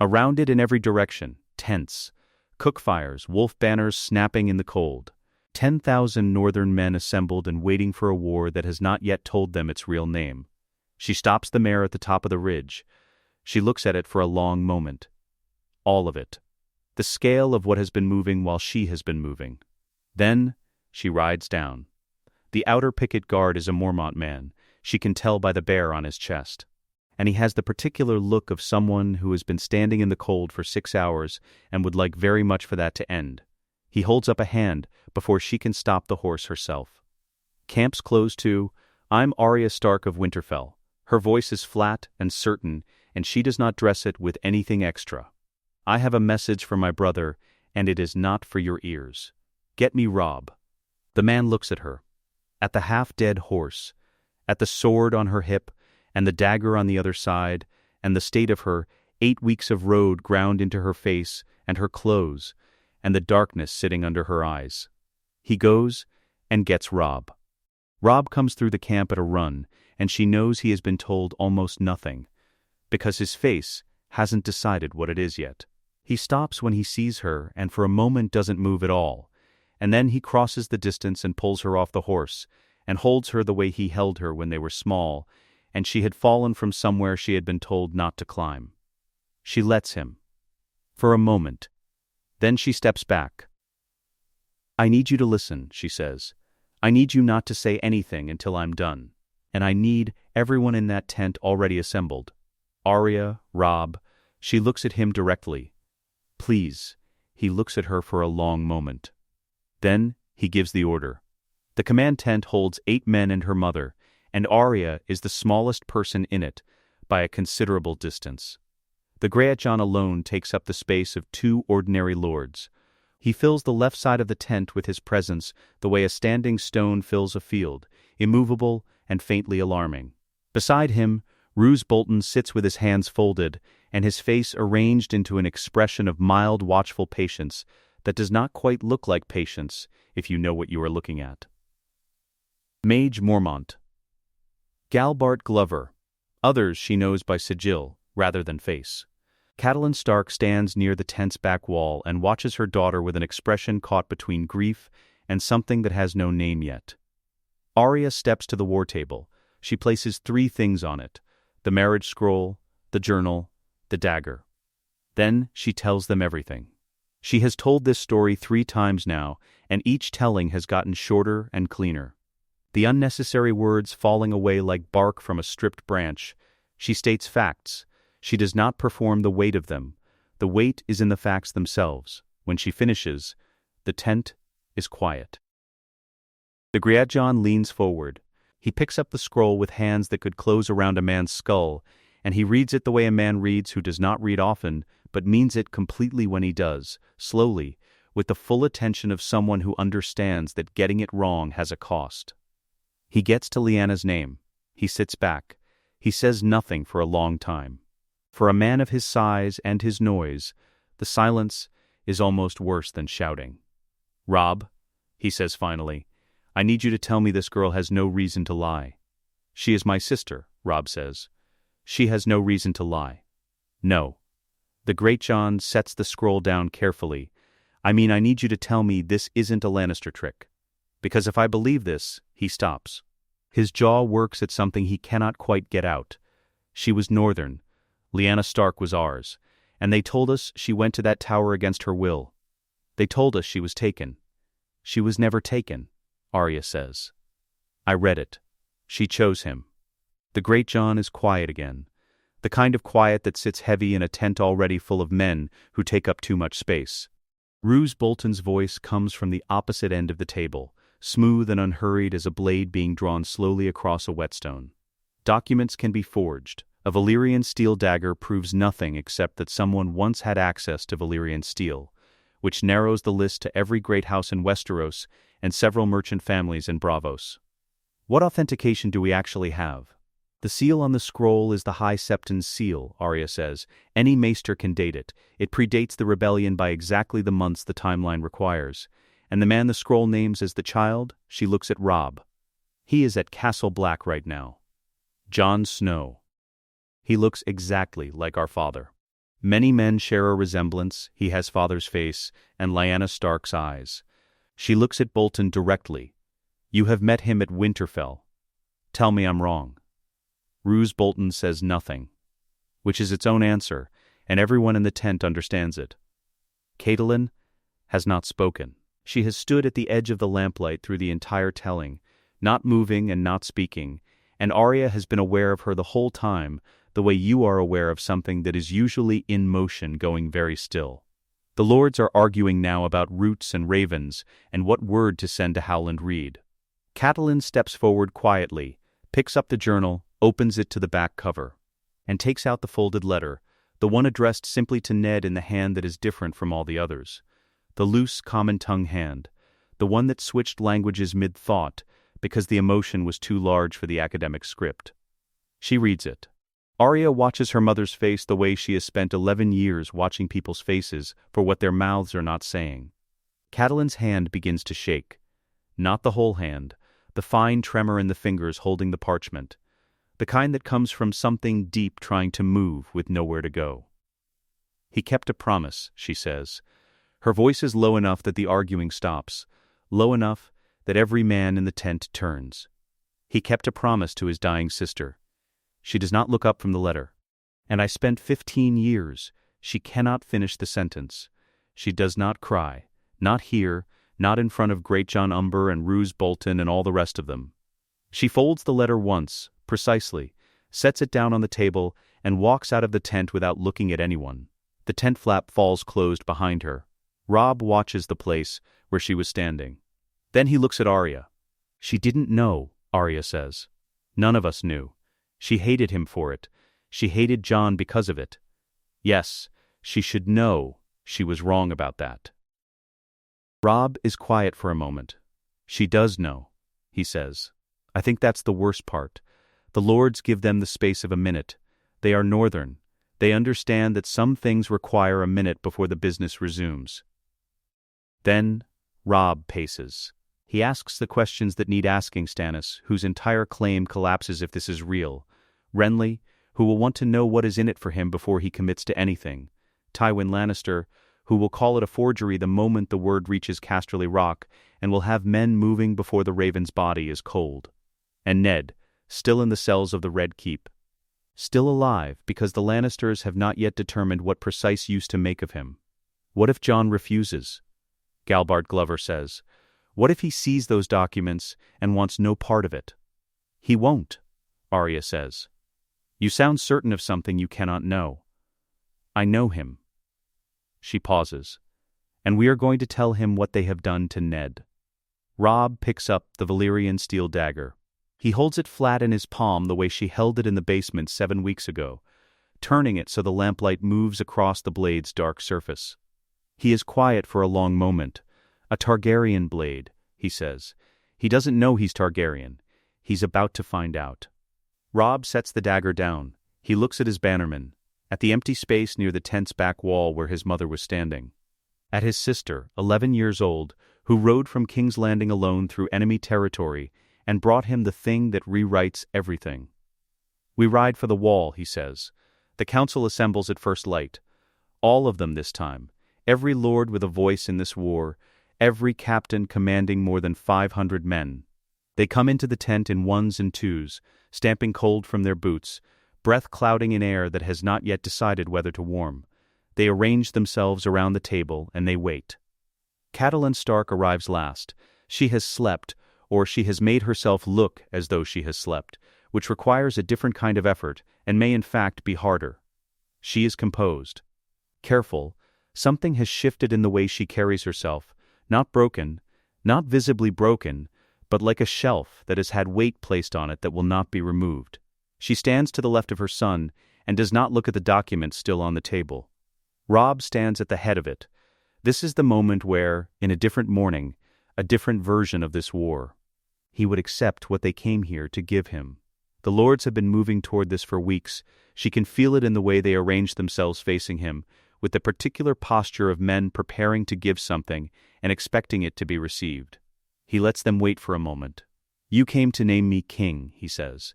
Around it in every direction, tents, cook fires, wolf banners snapping in the cold. 10,000 northern men assembled and waiting for a war that has not yet told them its real name. She stops the mare at the top of the ridge. She looks at it for a long moment. All of it. The scale of what has been moving while she has been moving. Then, she rides down. The outer picket guard is a Mormont man. She can tell by the bear on his chest. And he has the particular look of someone who has been standing in the cold for 6 hours and would like very much for that to end. He holds up a hand before she can stop the horse herself. Camp's closed too. I'm Arya Stark of Winterfell. Her voice is flat and certain, and she does not dress it with anything extra. I have a message for my brother, and it is not for your ears. Get me Robb. The man looks at her. At the half-dead horse. At the sword on her hip, and the dagger on the other side, and the state of her, 8 weeks of road ground into her face, and her clothes, and the darkness sitting under her eyes. He goes and gets Robb. Robb comes through the camp at a run, and she knows he has been told almost nothing, because his face hasn't decided what it is yet. He stops when he sees her and for a moment doesn't move at all, and then he crosses the distance and pulls her off the horse, and holds her the way he held her when they were small, and she had fallen from somewhere she had been told not to climb. She lets him. For a moment. Then she steps back. I need you to listen, she says. I need you not to say anything until I'm done. And I need everyone in that tent already assembled. Arya, Robb. She looks at him directly. Please. He looks at her for a long moment. Then he gives the order. The command tent holds 8 men and her mother, and Arya is the smallest person in it, by a considerable distance. The Great Jon alone takes up the space of 2 ordinary lords. He fills the left side of the tent with his presence the way a standing stone fills a field, immovable and faintly alarming. Beside him, Roose Bolton sits with his hands folded, and his face arranged into an expression of mild, watchful patience that does not quite look like patience if you know what you are looking at. Mage Mormont. Galbart Glover. Others she knows by sigil, rather than face. Catelyn Stark stands near the tent's back wall and watches her daughter with an expression caught between grief and something that has no name yet. Arya steps to the war table. She places 3 things on it: the marriage scroll, the journal, the dagger. Then she tells them everything. She has told this story 3 times now, and each telling has gotten shorter and cleaner. The unnecessary words falling away like bark from a stripped branch. She states facts. She does not perform the weight of them. The weight is in the facts themselves. When she finishes, the tent is quiet. The Great Jon leans forward. He picks up the scroll with hands that could close around a man's skull, and he reads it the way a man reads who does not read often, but means it completely when he does, slowly, with the full attention of someone who understands that getting it wrong has a cost. He gets to Lyanna's name. He sits back. He says nothing for a long time. For a man of his size and his noise, the silence is almost worse than shouting. "Robb," he says finally, "I need you to tell me this girl has no reason to lie." "She is my sister," Robb says. "She has no reason to lie." "No." The Great Jon sets the scroll down carefully. "I mean, I need you to tell me this isn't a Lannister trick. Because if I believe this," he stops. His jaw works at something he cannot quite get out. "She was Northern. Lyanna Stark was ours. And they told us she went to that tower against her will. They told us she was taken." "She was never taken," Arya says. "I read it. She chose him." The Great Jon is quiet again. The kind of quiet that sits heavy in a tent already full of men who take up too much space. Roose Bolton's voice comes from the opposite end of the table, smooth and unhurried as a blade being drawn slowly across a whetstone. Documents can be forged. A Valyrian steel dagger proves nothing except that someone once had access to Valyrian steel, which narrows the list to every great house in Westeros and several merchant families in Braavos. What authentication do we actually have? The seal on the scroll is the High Septon's seal, Arya says. Any maester can date it. It predates the rebellion by exactly the months the timeline requires. And the man the scroll names as the child, she looks at Robb. He is at Castle Black right now. Jon Snow. He looks exactly like our father. Many men share a resemblance. He has father's face and Lyanna Stark's eyes. She looks at Bolton directly. "You have met him at Winterfell. Tell me I'm wrong." Roose Bolton says nothing, which is its own answer, and everyone in the tent understands it. Catelyn has not spoken. She has stood at the edge of the lamplight through the entire telling, not moving and not speaking, and Arya has been aware of her the whole time, the way you are aware of something that is usually in motion going very still. The lords are arguing now about roots and ravens and what word to send to Howland Reed. Catelyn steps forward quietly, picks up the journal, opens it to the back cover, and takes out the folded letter, the one addressed simply to Ned in the hand that is different from all the others. The loose, common-tongue hand, the one that switched languages mid-thought because the emotion was too large for the academic script. She reads it. Arya watches her mother's face the way she has spent 11 years watching people's faces for what their mouths are not saying. Catelyn's hand begins to shake. Not the whole hand, the fine tremor in the fingers holding the parchment. The kind that comes from something deep trying to move with nowhere to go. "He kept a promise," she says. Her voice is low enough that the arguing stops, low enough that every man in the tent turns. "He kept a promise to his dying sister." She does not look up from the letter. "And I spent 15 years. She cannot finish the sentence. She does not cry. Not here, not in front of Great Jon Umber and Roose Bolton and all the rest of them. She folds the letter once, precisely, sets it down on the table, and walks out of the tent without looking at anyone. The tent flap falls closed behind her. Robb watches the place where she was standing. Then he looks at Arya. "She didn't know," Arya says. "None of us knew. She hated him for it. She hated Jon because of it. Yes, she should know she was wrong about that." Robb is quiet for a moment. "She does know," he says. "I think that's the worst part. The lords give them the space of a minute. They are northern. They understand that some things require a minute before the business resumes." Then Robb paces. He asks the questions that need asking Stannis, whose entire claim collapses if this is real. Renly, who will want to know what is in it for him before he commits to anything. Tywin Lannister, who will call it a forgery the moment the word reaches Casterly Rock and will have men moving before the Raven's body is cold. And Ned, still in the cells of the Red Keep. Still alive because the Lannisters have not yet determined what precise use to make of him. What if Jon refuses? Galbart Glover says. What if he sees those documents and wants no part of it? He won't, Arya says. You sound certain of something you cannot know. I know him. She pauses. And we are going to tell him what they have done to Ned. Robb picks up the Valyrian steel dagger. He holds it flat in his palm the way she held it in the basement 7 weeks ago, turning it so the lamplight moves across the blade's dark surface. He is quiet for a long moment. A Targaryen blade, he says. He doesn't know he's Targaryen. He's about to find out. Robb sets the dagger down. He looks at his bannerman, at the empty space near the tent's back wall where his mother was standing, at his sister, 11 years old, who rode from King's Landing alone through enemy territory and brought him the thing that rewrites everything. We ride for the wall, he says. The council assembles at first light. All of them this time. Every lord with a voice in this war, every captain commanding more than 500 men. They come into the tent in ones and twos, stamping cold from their boots, breath clouding in air that has not yet decided whether to warm. They arrange themselves around the table and they wait. Catelyn Stark arrives last. She has slept, or she has made herself look as though she has slept, which requires a different kind of effort and may in fact be harder. She is composed. Careful. Something has shifted in the way she carries herself, not broken, not visibly broken, but like a shelf that has had weight placed on it that will not be removed. She stands to the left of her son and does not look at the document still on the table. Robb stands at the head of it. This is the moment where, in a different morning, a different version of this war, he would accept what they came here to give him. The lords have been moving toward this for weeks. She can feel it in the way they arrange themselves facing him, with the particular posture of men preparing to give something and expecting it to be received. He lets them wait for a moment. "You came to name me king," he says.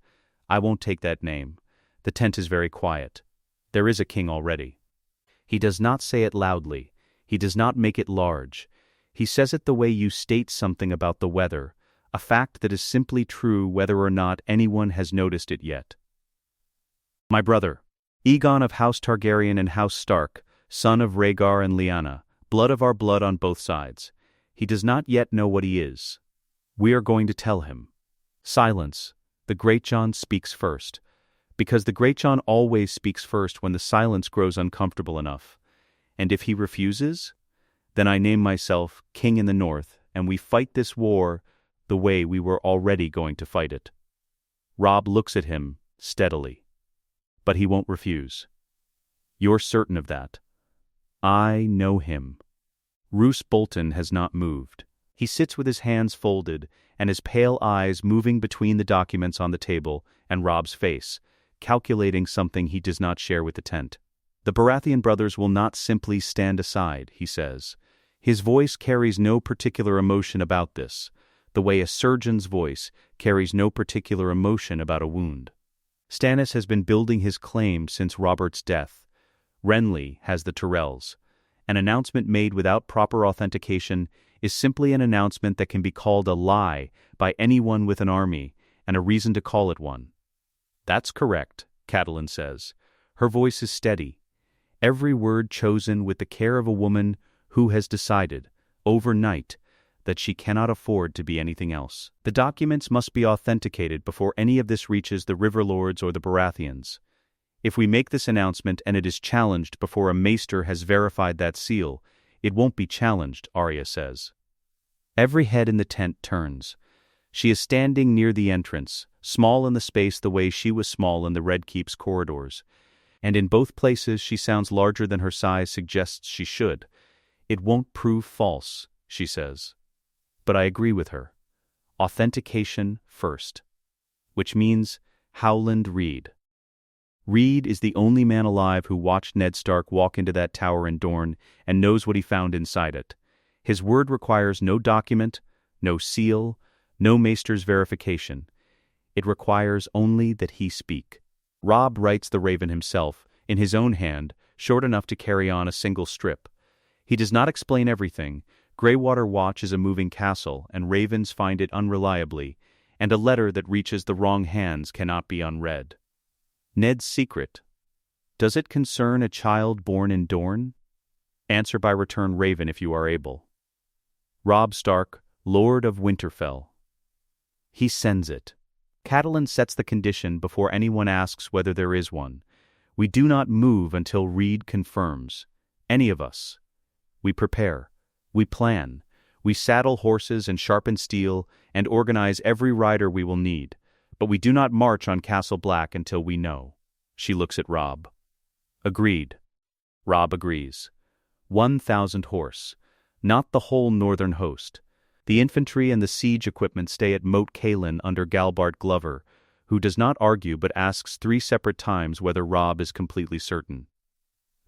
"I won't take that name." The tent is very quiet. There is a king already. He does not say it loudly. He does not make it large. He says it the way you state something about the weather, a fact that is simply true whether or not anyone has noticed it yet. "My brother, Aegon of House Targaryen and House Stark, son of Rhaegar and Lyanna, blood of our blood on both sides. He does not yet know what he is. We are going to tell him." Silence. The Great Jon speaks first. Because the Great Jon always speaks first when the silence grows uncomfortable enough. And if he refuses, then I name myself king in the north, and we fight this war the way we were already going to fight it. Robb looks at him steadily. But he won't refuse. You're certain of that? I know him. Roose Bolton has not moved. He sits with his hands folded and his pale eyes moving between the documents on the table and Robb's face, calculating something he does not share with the tent. The Baratheon brothers will not simply stand aside, he says. His voice carries no particular emotion about this, the way a surgeon's voice carries no particular emotion about a wound. Stannis has been building his claim since Robert's death. Renly has the Tyrells. An announcement made without proper authentication is simply an announcement that can be called a lie by anyone with an army and a reason to call it one. That's correct, Catelyn says. Her voice is steady. Every word chosen with the care of a woman who has decided, overnight, that she cannot afford to be anything else. The documents must be authenticated before any of this reaches the Riverlords or the Baratheons. If we make this announcement and it is challenged before a maester has verified that seal, it won't be challenged, Arya says. Every head in the tent turns. She is standing near the entrance, small in the space the way she was small in the Red Keep's corridors. And in both places she sounds larger than her size suggests she should. It won't prove false, she says. But I agree with her. Authentication first. Which means Howland Reed. Reed is the only man alive who watched Ned Stark walk into that tower in Dorne and knows what he found inside it. His word requires no document, no seal, no maester's verification. It requires only that he speak. Robb writes the Raven himself, in his own hand, short enough to carry on a single strip. He does not explain everything. Greywater Watch is a moving castle, and ravens find it unreliably, and a letter that reaches the wrong hands cannot be unread. Ned's secret. Does it concern a child born in Dorne? Answer by return Raven if you are able. Robb Stark, Lord of Winterfell. He sends it. Catelyn sets the condition before anyone asks whether there is one. We do not move until Reed confirms. Any of us. We prepare. We plan. We saddle horses and sharpen steel and organize every rider we will need. But we do not march on Castle Black until we know. She looks at Robb. Agreed. Robb agrees. 1,000 horse. Not the whole northern host. The infantry and the siege equipment stay at Moat Cailin under Galbart Glover, who does not argue but asks 3 separate times whether Robb is completely certain.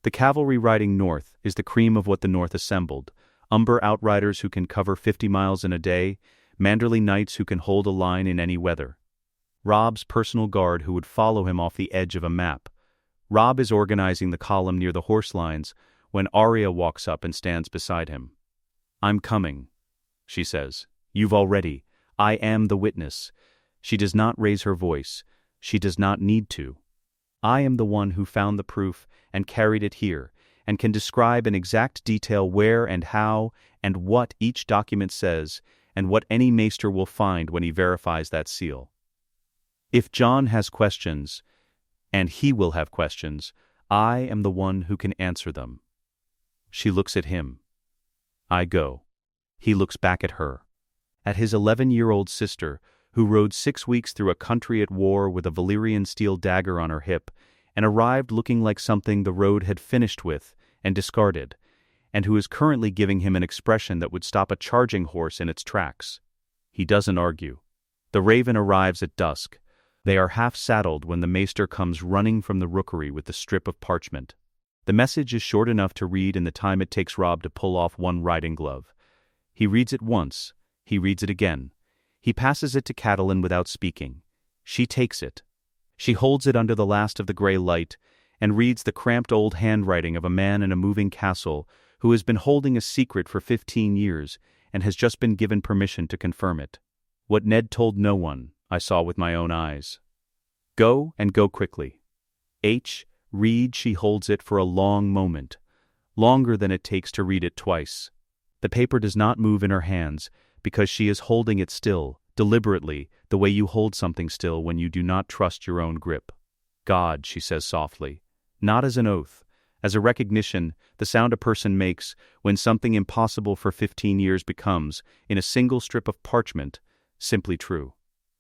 The cavalry riding north is the cream of what the north assembled: Umber outriders who can cover 50 miles in a day, Manderley knights who can hold a line in any weather. Robb's personal guard who would follow him off the edge of a map. Robb is organizing the column near the horse lines when Arya walks up and stands beside him. "I'm coming," she says. "You've already. I am the witness." She does not raise her voice. She does not need to. I am the one who found the proof and carried it here, and can describe in exact detail where and how and what each document says, and what any maester will find when he verifies that seal. If Jon has questions, and he will have questions, I am the one who can answer them. She looks at him. I go. He looks back at her. At his 11-year-old sister, who rode 6 weeks through a country at war with a Valyrian steel dagger on her hip, and arrived looking like something the road had finished with and discarded, and who is currently giving him an expression that would stop a charging horse in its tracks. He doesn't argue. The Raven arrives at dusk. They are half-saddled when the maester comes running from the rookery with the strip of parchment. The message is short enough to read in the time it takes Robb to pull off one riding glove. He reads it once. He reads it again. He passes it to Catelyn without speaking. She takes it. She holds it under the last of the grey light and reads the cramped old handwriting of a man in a moving castle who has been holding a secret for 15 years and has just been given permission to confirm it. What Ned told no one, I saw with my own eyes. Go, and go quickly. Read. She holds it for a long moment, longer than it takes to read it twice. The paper does not move in her hands, because she is holding it still, deliberately, the way you hold something still when you do not trust your own grip. God, she says softly, not as an oath, as a recognition, the sound a person makes when something impossible for 15 years becomes, in a single strip of parchment, simply true.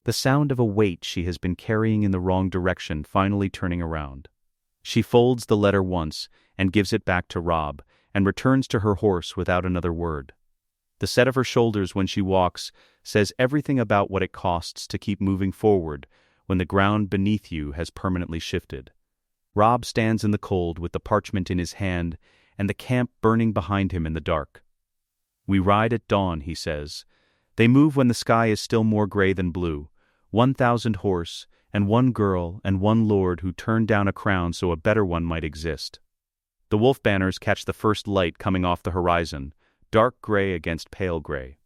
The sound of a weight she has been carrying in the wrong direction finally turning around. She folds the letter once and gives it back to Robb, and returns to her horse without another word. The set of her shoulders when she walks says everything about what it costs to keep moving forward when the ground beneath you has permanently shifted. Robb stands in the cold with the parchment in his hand and the camp burning behind him in the dark. We ride at dawn, he says. They move when the sky is still more gray than blue. 1,000 horse, and 1 girl, and 1 lord who turned down a crown so a better one might exist. The wolf banners catch the first light coming off the horizon, dark gray against pale gray.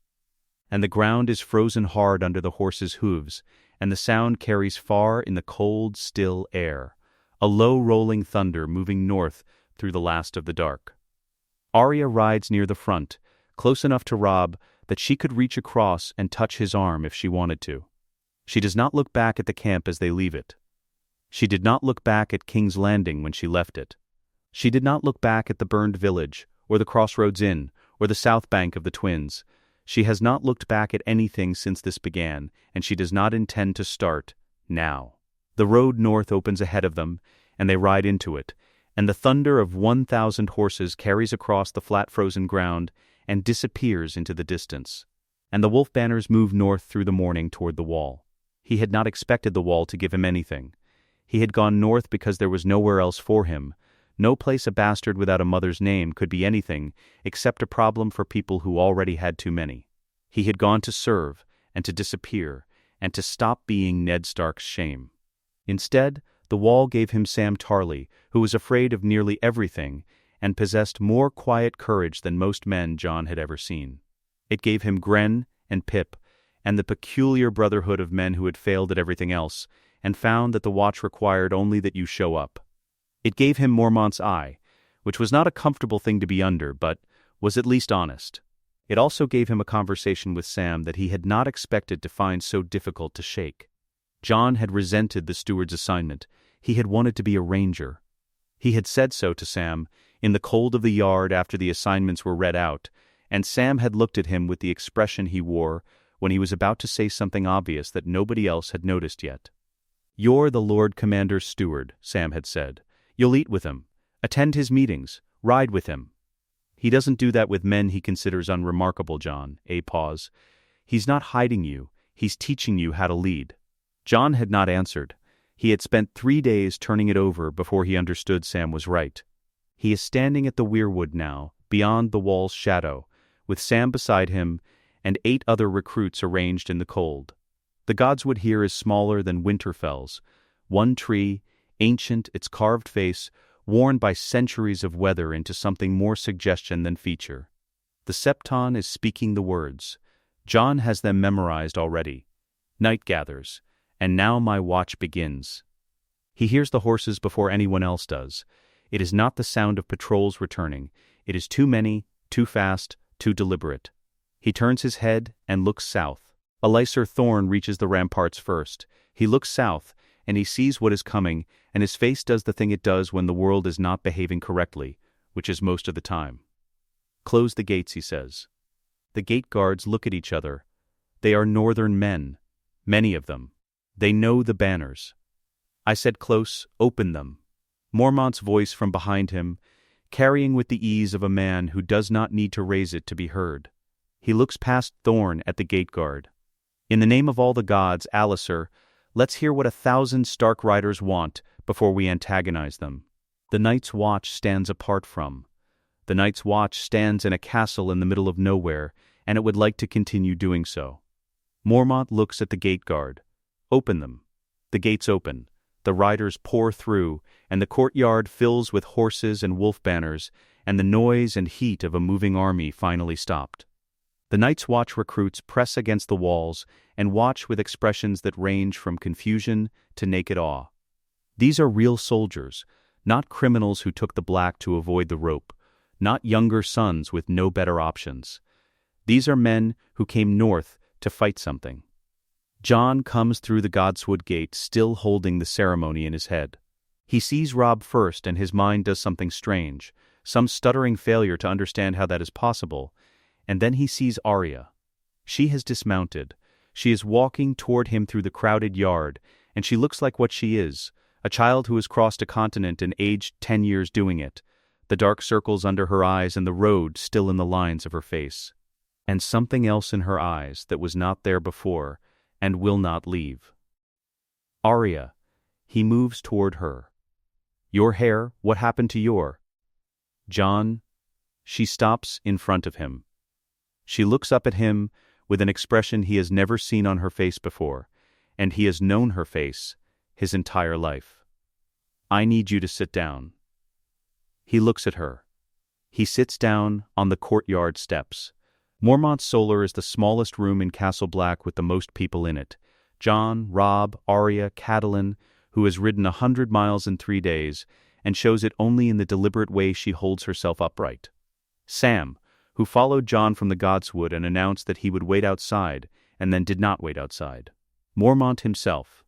And the ground is frozen hard under the horses' hooves, and the sound carries far in the cold, still air, a low rolling thunder moving north through the last of the dark. Arya rides near the front, close enough to Robb that she could reach across and touch his arm if she wanted to. She does not look back at the camp as they leave it. She did not look back at King's Landing when she left it. She did not look back at the burned village, or the Crossroads Inn, or the south bank of the Twins. She has not looked back at anything since this began, and she does not intend to start now. The road north opens ahead of them, and they ride into it, and the thunder of 1,000 horses carries across the flat frozen ground and disappears into the distance. And the wolf banners move north through the morning toward the wall. He had not expected the wall to give him anything. He had gone north because there was nowhere else for him. No place a bastard without a mother's name could be anything except a problem for people who already had too many. He had gone to serve, and to disappear, and to stop being Ned Stark's shame. Instead, the wall gave him Sam Tarly, who was afraid of nearly everything, and possessed more quiet courage than most men Jon had ever seen. It gave him Gren and Pip, and the peculiar brotherhood of men who had failed at everything else, and found that the watch required only that you show up. It gave him Mormont's eye, which was not a comfortable thing to be under, but was at least honest. It also gave him a conversation with Sam that he had not expected to find so difficult to shake. Jon had resented the steward's assignment. He had wanted to be a ranger. He had said so to Sam, in the cold of the yard after the assignments were read out, and Sam had looked at him with the expression he wore when he was about to say something obvious that nobody else had noticed yet. "You're the Lord Commander's steward," Sam had said. "You'll eat with him, attend his meetings, ride with him." He doesn't do that with men he considers unremarkable, Jon. A pause. He's not hiding you, he's teaching you how to lead. Jon had not answered. He had spent 3 days turning it over before he understood Sam was right. He is standing at the weirwood now, beyond the wall's shadow, with Sam beside him and 8 other recruits arranged in the cold. The godswood here is smaller than Winterfell's. One tree, ancient, its carved face, worn by centuries of weather into something more suggestion than feature. The septon is speaking the words. Jon has them memorized already. Night gathers, and now my watch begins. He hears the horses before anyone else does. It is not the sound of patrols returning. It is too many, too fast, too deliberate. He turns his head and looks south. A Lyser thorn reaches the ramparts first. He looks south, and he sees what is coming, and his face does the thing it does when the world is not behaving correctly, which is most of the time. Close the gates, he says. The gate guards look at each other. They are northern men, many of them. They know the banners. I said close, open them. Mormont's voice from behind him, carrying with the ease of a man who does not need to raise it to be heard. He looks past Thorn at the gate guard. In the name of all the gods, Alliser, let's hear what 1,000 Stark riders want before we antagonize them. The Night's Watch stands apart from. The Night's Watch stands in a castle in the middle of nowhere, and it would like to continue doing so. Mormont looks at the gate guard. Open them. The gates open. The riders pour through, and the courtyard fills with horses and wolf banners, and the noise and heat of a moving army finally stopped. The Night's Watch recruits press against the walls and watch with expressions that range from confusion to naked awe. These are real soldiers, not criminals who took the black to avoid the rope, not younger sons with no better options. These are men who came north to fight something. Jon comes through the godswood gate still holding the ceremony in his head. He sees Robb first and his mind does something strange, some stuttering failure to understand how that is possible, and then he sees Arya. She has dismounted. She is walking toward him through the crowded yard, and she looks like what she is, a child who has crossed a continent and aged 10 years doing it, the dark circles under her eyes and the road still in the lines of her face. And something else in her eyes that was not there before and will not leave. Arya. He moves toward her. Your hair, what happened to your? Jon. She stops in front of him. She looks up at him with an expression he has never seen on her face before, and he has known her face his entire life. I need you to sit down. He looks at her. He sits down on the courtyard steps. Mormont's Solar is the smallest room in Castle Black with the most people in it. Jon, Robb, Arya, Catelyn, who has ridden 100 miles in 3 days, and shows it only in the deliberate way she holds herself upright. Sam, who followed Jon from the godswood and announced that he would wait outside, and then did not wait outside. Mormont himself.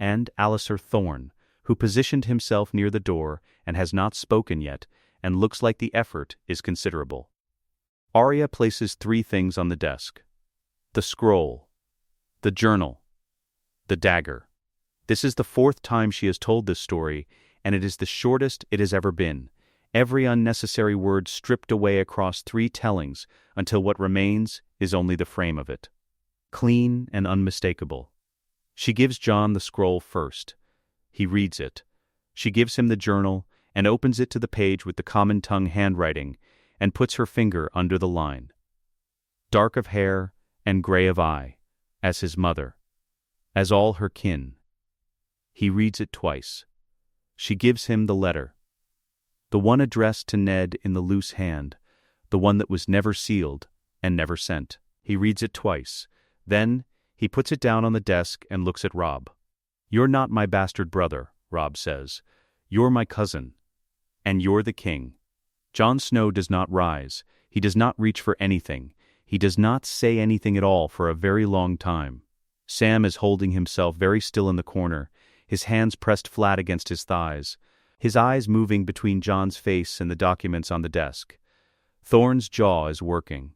And Alliser Thorne, who positioned himself near the door and has not spoken yet, and looks like the effort is considerable. Arya places 3 things on the desk. The scroll, the journal, the dagger. This is the 4th time she has told this story, and it is the shortest it has ever been. Every unnecessary word stripped away across 3 tellings until what remains is only the frame of it. Clean and unmistakable. She gives Jon the scroll first. He reads it. She gives him the journal and opens it to the page with the common tongue handwriting and puts her finger under the line. Dark of hair and gray of eye, as his mother, as all her kin. He reads it twice. She gives him the letter. The one addressed to Ned in the loose hand, the one that was never sealed and never sent. He reads it twice. Then he puts it down on the desk and looks at Robb. You're not my bastard brother, Robb says. You're my cousin. And you're the king. Jon Snow does not rise. He does not reach for anything. He does not say anything at all for a very long time. Sam is holding himself very still in the corner, his hands pressed flat against his thighs, his eyes moving between Jon's face and the documents on the desk. Thorne's jaw is working.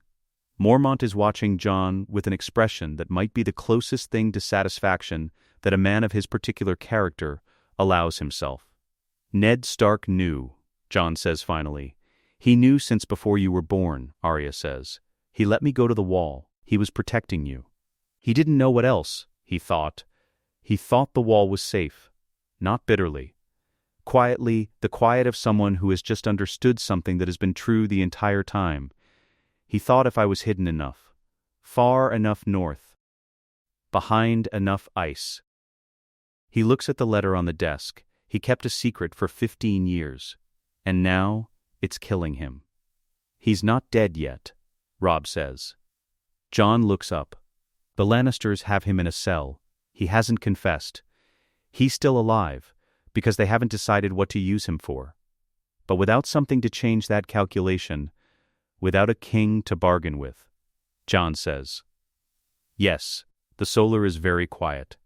Mormont is watching Jon with an expression that might be the closest thing to satisfaction that a man of his particular character allows himself. Ned Stark knew, Jon says finally. He knew since before you were born, Arya says. He let me go to the wall. He was protecting you. He didn't know what else, he thought. He thought the wall was safe. Not bitterly. Quietly, the quiet of someone who has just understood something that has been true the entire time. He thought if I was hidden enough. Far enough north. Behind enough ice. He looks at the letter on the desk. He kept a secret for 15 years. And now, it's killing him. He's not dead yet, Robb says. Jon looks up. The Lannisters have him in a cell. He hasn't confessed. He's still alive, because they haven't decided what to use him for. But without something to change that calculation, without a king to bargain with, Jon says. Yes, the solar is very quiet.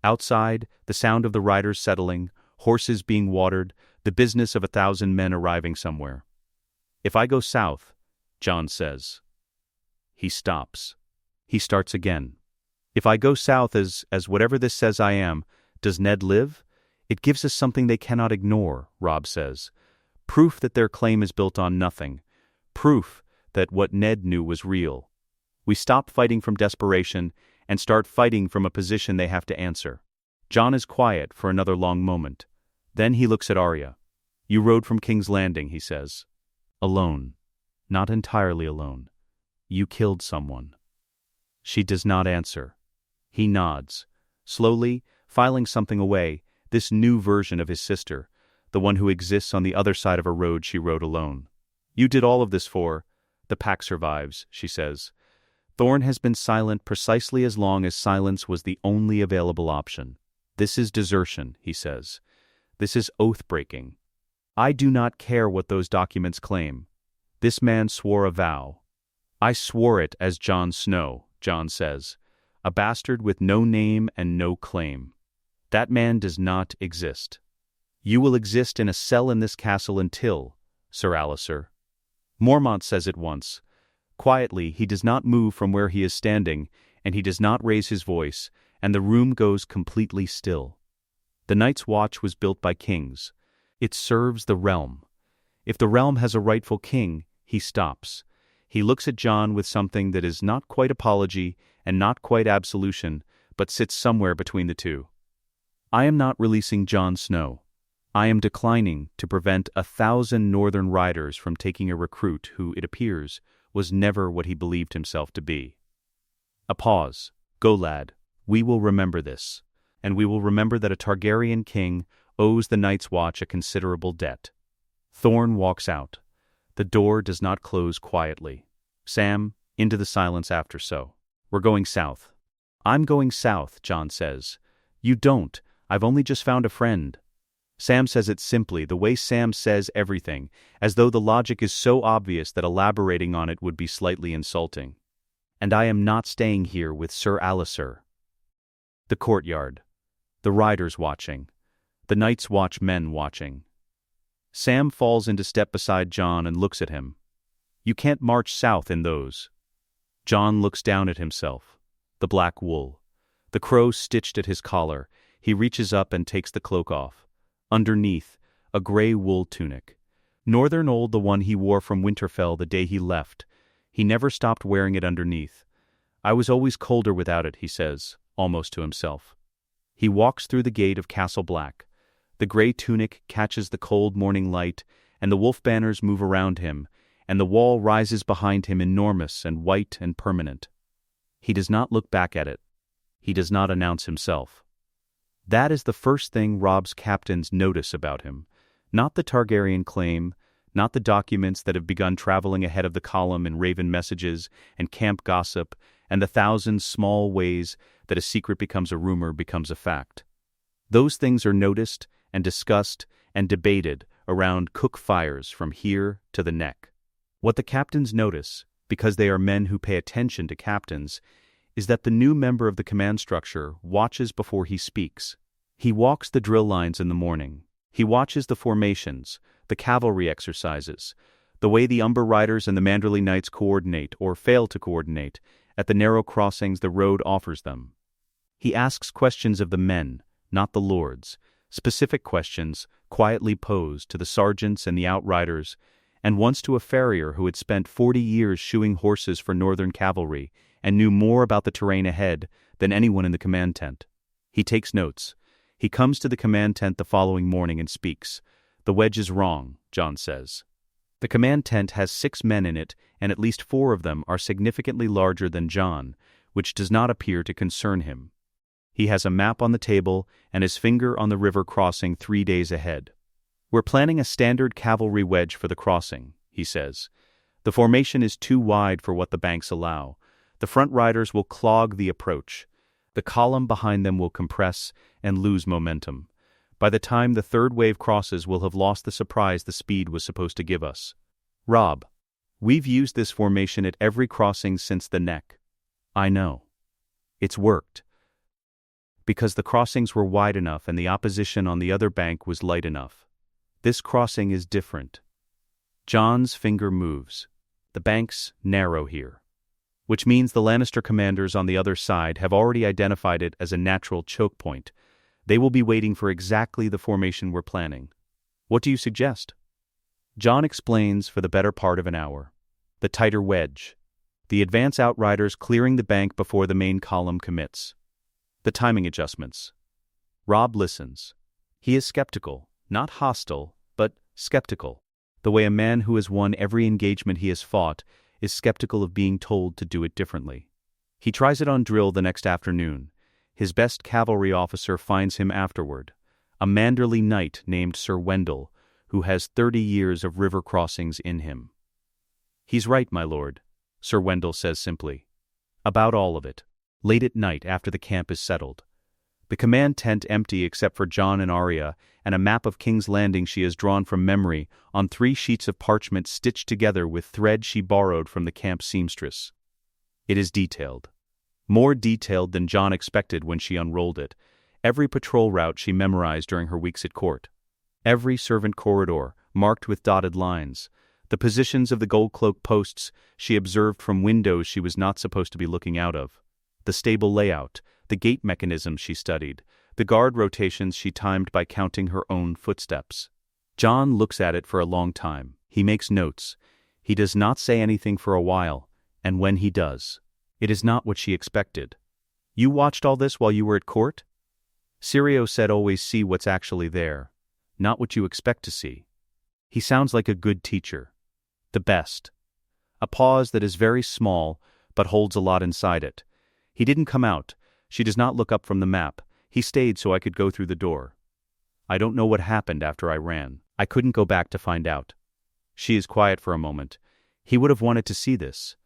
Outside, the sound of the riders settling, horses being watered, the business of 1,000 men arriving somewhere. If I go south, Jon says. He stops. He starts again. If I go south as whatever this says I am, does Ned live? It gives us something they cannot ignore, Robb says. Proof that their claim is built on nothing. Proof that what Ned knew was real. We stop fighting from desperation and start fighting from a position they have to answer. Jon is quiet for another long moment. Then he looks at Arya. You rode from King's Landing, he says. Alone. Not entirely alone. You killed someone. She does not answer. He nods. Slowly, filing something away, this new version of his sister, the one who exists on the other side of a road she rode alone. You did all of this for... The pack survives, she says. Thorne has been silent precisely as long as silence was the only available option. This is desertion, he says. This is oath-breaking. I do not care what those documents claim. This man swore a vow. I swore it as Jon Snow, Jon says. A bastard with no name and no claim. That man does not exist. You will exist in a cell in this castle until, Sir Alliser. Mormont says it once. Quietly, he does not move from where he is standing, and he does not raise his voice, and the room goes completely still. The Night's Watch was built by kings. It serves the realm. If the realm has a rightful king, he stops. He looks at Jon with something that is not quite apology and not quite absolution, but sits somewhere between the two. I am not releasing Jon Snow. I am declining to prevent 1,000 northern riders from taking a recruit who, it appears, was never what he believed himself to be. A pause. Go, lad. We will remember this. And we will remember that a Targaryen king owes the Night's Watch a considerable debt. Thorne walks out. The door does not close quietly. Sam, into the silence after so. We're going south. I'm going south, Jon says. You don't. I've only just found a friend. Sam says it simply, the way Sam says everything, as though the logic is so obvious that elaborating on it would be slightly insulting. And I am not staying here with Sir Alliser. The courtyard. The riders watching. The Night's Watch men watching. Sam falls into step beside Jon and looks at him. You can't march south in those. Jon looks down at himself. The black wool. The crow stitched at his collar. He reaches up and takes the cloak off. Underneath, a gray wool tunic. Northern old, the one he wore from Winterfell the day he left. He never stopped wearing it underneath. I was always colder without it, he says, almost to himself. He walks through the gate of Castle Black. The gray tunic catches the cold morning light, and the wolf banners move around him, and the wall rises behind him enormous and white and permanent. He does not look back at it. He does not announce himself. That is the first thing Robb's captains notice about him. Not the Targaryen claim, not the documents that have begun traveling ahead of the column in raven messages and camp gossip, and the 1,000 small ways that a secret becomes a rumor becomes a fact. Those things are noticed and discussed and debated around cook fires from here to the neck. What the captains notice, because they are men who pay attention to captains, is that the new member of the command structure watches before he speaks. He walks the drill lines in the morning. He watches the formations, the cavalry exercises, the way the Umber Riders and the Manderley Knights coordinate or fail to coordinate at the narrow crossings the road offers them. He asks questions of the men, not the lords, specific questions quietly posed to the sergeants and the outriders, and once to a farrier who had spent 40 years shoeing horses for Northern cavalry and knew more about the terrain ahead than anyone in the command tent. He takes notes. He comes to the command tent the following morning and speaks. "The wedge is wrong," Jon says. The command tent has 6 men in it, and at least 4 of them are significantly larger than Jon, which does not appear to concern him. He has a map on the table and his finger on the river crossing 3 days ahead. "We're planning a standard cavalry wedge for the crossing," he says. "The formation is too wide for what the banks allow. The front riders will clog the approach. The column behind them will compress and lose momentum. By the time the third wave crosses, we'll have lost the surprise the speed was supposed to give us. Robb, we've used this formation at every crossing since the neck. I know. It's worked. Because the crossings were wide enough and the opposition on the other bank was light enough. This crossing is different." Jon's finger moves. The banks narrow here, which means the Lannister commanders on the other side have already identified it as a natural choke point. They will be waiting for exactly the formation we're planning. "What do you suggest?" Jon explains for the better part of an hour. The tighter wedge. The advance outriders clearing the bank before the main column commits. The timing adjustments. Robb listens. He is skeptical, not hostile, but skeptical. The way a man who has won every engagement he has fought is skeptical of being told to do it differently. He tries it on drill the next afternoon. His best cavalry officer finds him afterward, a Manderly knight named Sir Wendell, who has 30 years of river crossings in him. "He's right, my lord," Sir Wendell says simply. "About all of it." Late at night after the camp is settled. The command tent empty except for Jon and Arya, and a map of King's Landing she has drawn from memory on 3 sheets of parchment stitched together with thread she borrowed from the camp seamstress. It is detailed. More detailed than Jon expected when she unrolled it. Every patrol route she memorized during her weeks at court. Every servant corridor, marked with dotted lines. The positions of the gold cloak posts she observed from windows she was not supposed to be looking out of. The stable layout, the gate mechanisms she studied, the guard rotations she timed by counting her own footsteps. Jon looks at it for a long time. He makes notes. He does not say anything for a while, and when he does, it is not what she expected. "You watched all this while you were at court?" Syrio said always see what's actually there, not what you expect to see. He sounds like a good teacher. The best. A pause that is very small, but holds a lot inside it. He didn't come out. She does not look up from the map. He stayed so I could go through the door. I don't know what happened after I ran. I couldn't go back to find out. She is quiet for a moment. He would have wanted to see this.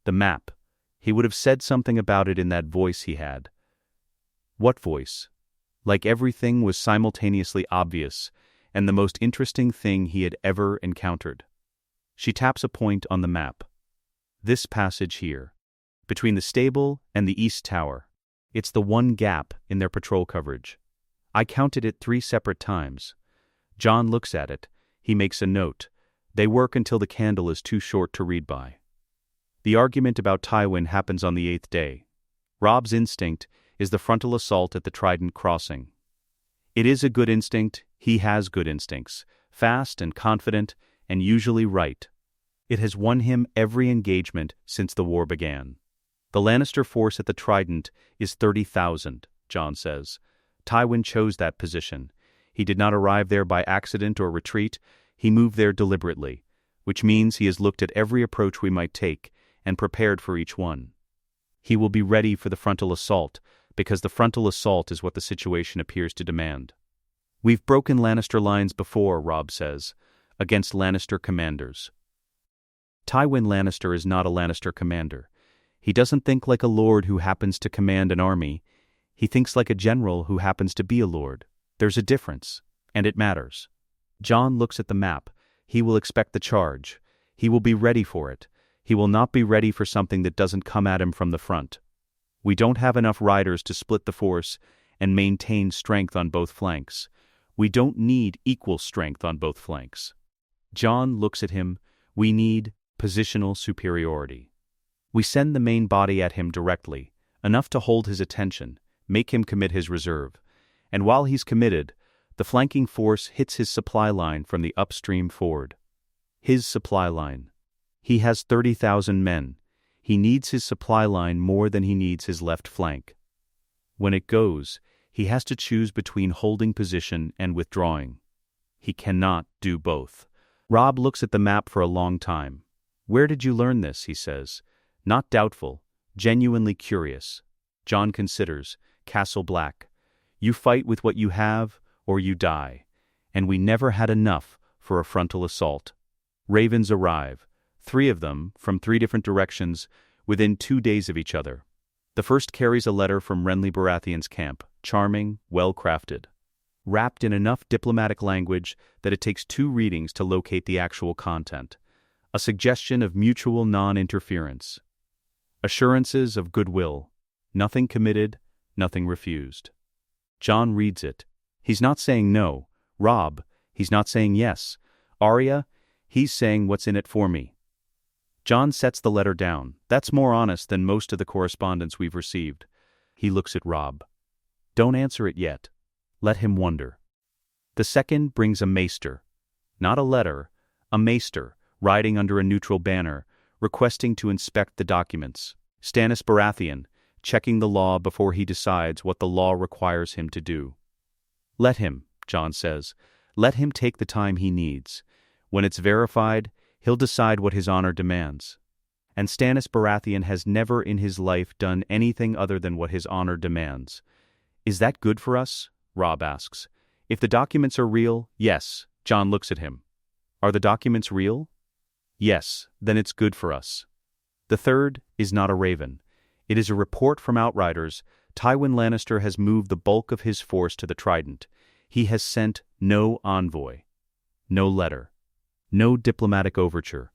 The map. He would have said something about it in that voice he had. What voice? Like everything was simultaneously obvious, and the most interesting thing he had ever encountered. She taps a point on the map. This passage here. Between the stable and the east tower. It's the one gap in their patrol coverage. I counted it 3 separate times. Jon looks at it. He makes a note. They work until the candle is too short to read by. The argument about Tywin happens on the 8th day. Robb's instinct is the frontal assault at the Trident crossing. It is a good instinct. He has good instincts. Fast and confident, and usually right. It has won him every engagement since the war began. The Lannister force at the Trident is 30,000, Jon says. Tywin chose that position. He did not arrive there by accident or retreat. He moved there deliberately, which means he has looked at every approach we might take and prepared for each one. He will be ready for the frontal assault, because the frontal assault is what the situation appears to demand. We've broken Lannister lines before, Robb says, against Lannister commanders. Tywin Lannister is not a Lannister commander. He doesn't think like a lord who happens to command an army. He thinks like a general who happens to be a lord. There's a difference, and it matters. Jon looks at the map. He will expect the charge. He will be ready for it. He will not be ready for something that doesn't come at him from the front. We don't have enough riders to split the force and maintain strength on both flanks. We don't need equal strength on both flanks. Jon looks at him. We need positional superiority. We send the main body at him directly, enough to hold his attention, make him commit his reserve. And while he's committed, the flanking force hits his supply line from the upstream ford. His supply line. He has 30,000 men. He needs his supply line more than he needs his left flank. When it goes, he has to choose between holding position and withdrawing. He cannot do both. Robb looks at the map for a long time. "Where did you learn this?" he says. Not doubtful, genuinely curious. Jon considers, Castle Black. You fight with what you have, or you die. And we never had enough for a frontal assault. Ravens arrive, 3 of them, from 3 different directions, within 2 days of each other. The first carries a letter from Renly Baratheon's camp, charming, well-crafted, wrapped in enough diplomatic language that it takes 2 readings to locate the actual content. A suggestion of mutual non-interference. Assurances of goodwill. Nothing committed, nothing refused. Jon reads it. He's not saying no. Robb, he's not saying yes. Arya, he's saying what's in it for me. Jon sets the letter down. That's more honest than most of the correspondence we've received. He looks at Robb. Don't answer it yet. Let him wonder. The second brings a maester. Not a letter, a maester, riding under a neutral banner, requesting to inspect the documents. Stannis Baratheon, checking the law before he decides what the law requires him to do. Let him, Jon says. Let him take the time he needs. When it's verified, he'll decide what his honor demands. And Stannis Baratheon has never in his life done anything other than what his honor demands. Is that good for us? Robb asks. If the documents are real, yes. Jon looks at him. Are the documents real? Yes, then it's good for us. The third is not a raven. It is a report from Outriders. Tywin Lannister has moved the bulk of his force to the Trident. He has sent no envoy, no letter, no diplomatic overture.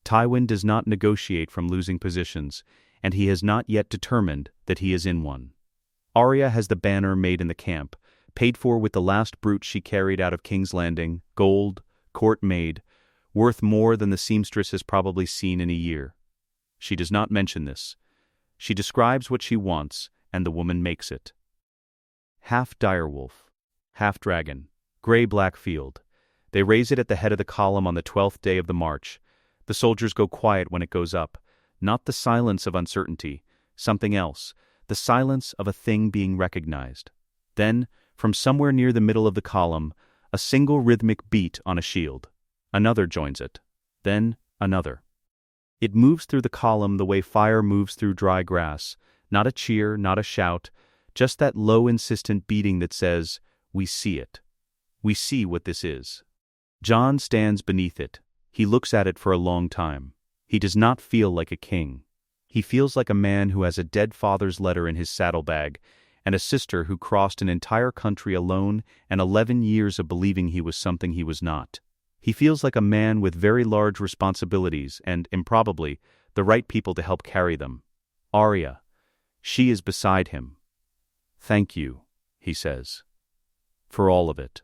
Tywin does not negotiate from losing positions, and he has not yet determined that he is in one. Arya has the banner made in the camp, paid for with the last brute she carried out of King's Landing, gold, court-made, worth more than the seamstress has probably seen in a year. She does not mention this. She describes what she wants, and the woman makes it. Half direwolf, half dragon, gray-black field. They raise it at the head of the column on the 12th day of the march. The soldiers go quiet when it goes up. Not the silence of uncertainty, something else, the silence of a thing being recognized. Then, from somewhere near the middle of the column, a single rhythmic beat on a shield. Another joins it. Then, another. It moves through the column the way fire moves through dry grass. Not a cheer, not a shout, just that low, insistent beating that says, "We see it. We see what this is." Jon stands beneath it. He looks at it for a long time. He does not feel like a king. He feels like a man who has a dead father's letter in his saddlebag, and a sister who crossed an entire country alone and 11 years of believing he was something he was not. He feels like a man with very large responsibilities and, improbably, the right people to help carry them. Arya. She is beside him. "Thank you," he says. "For all of it."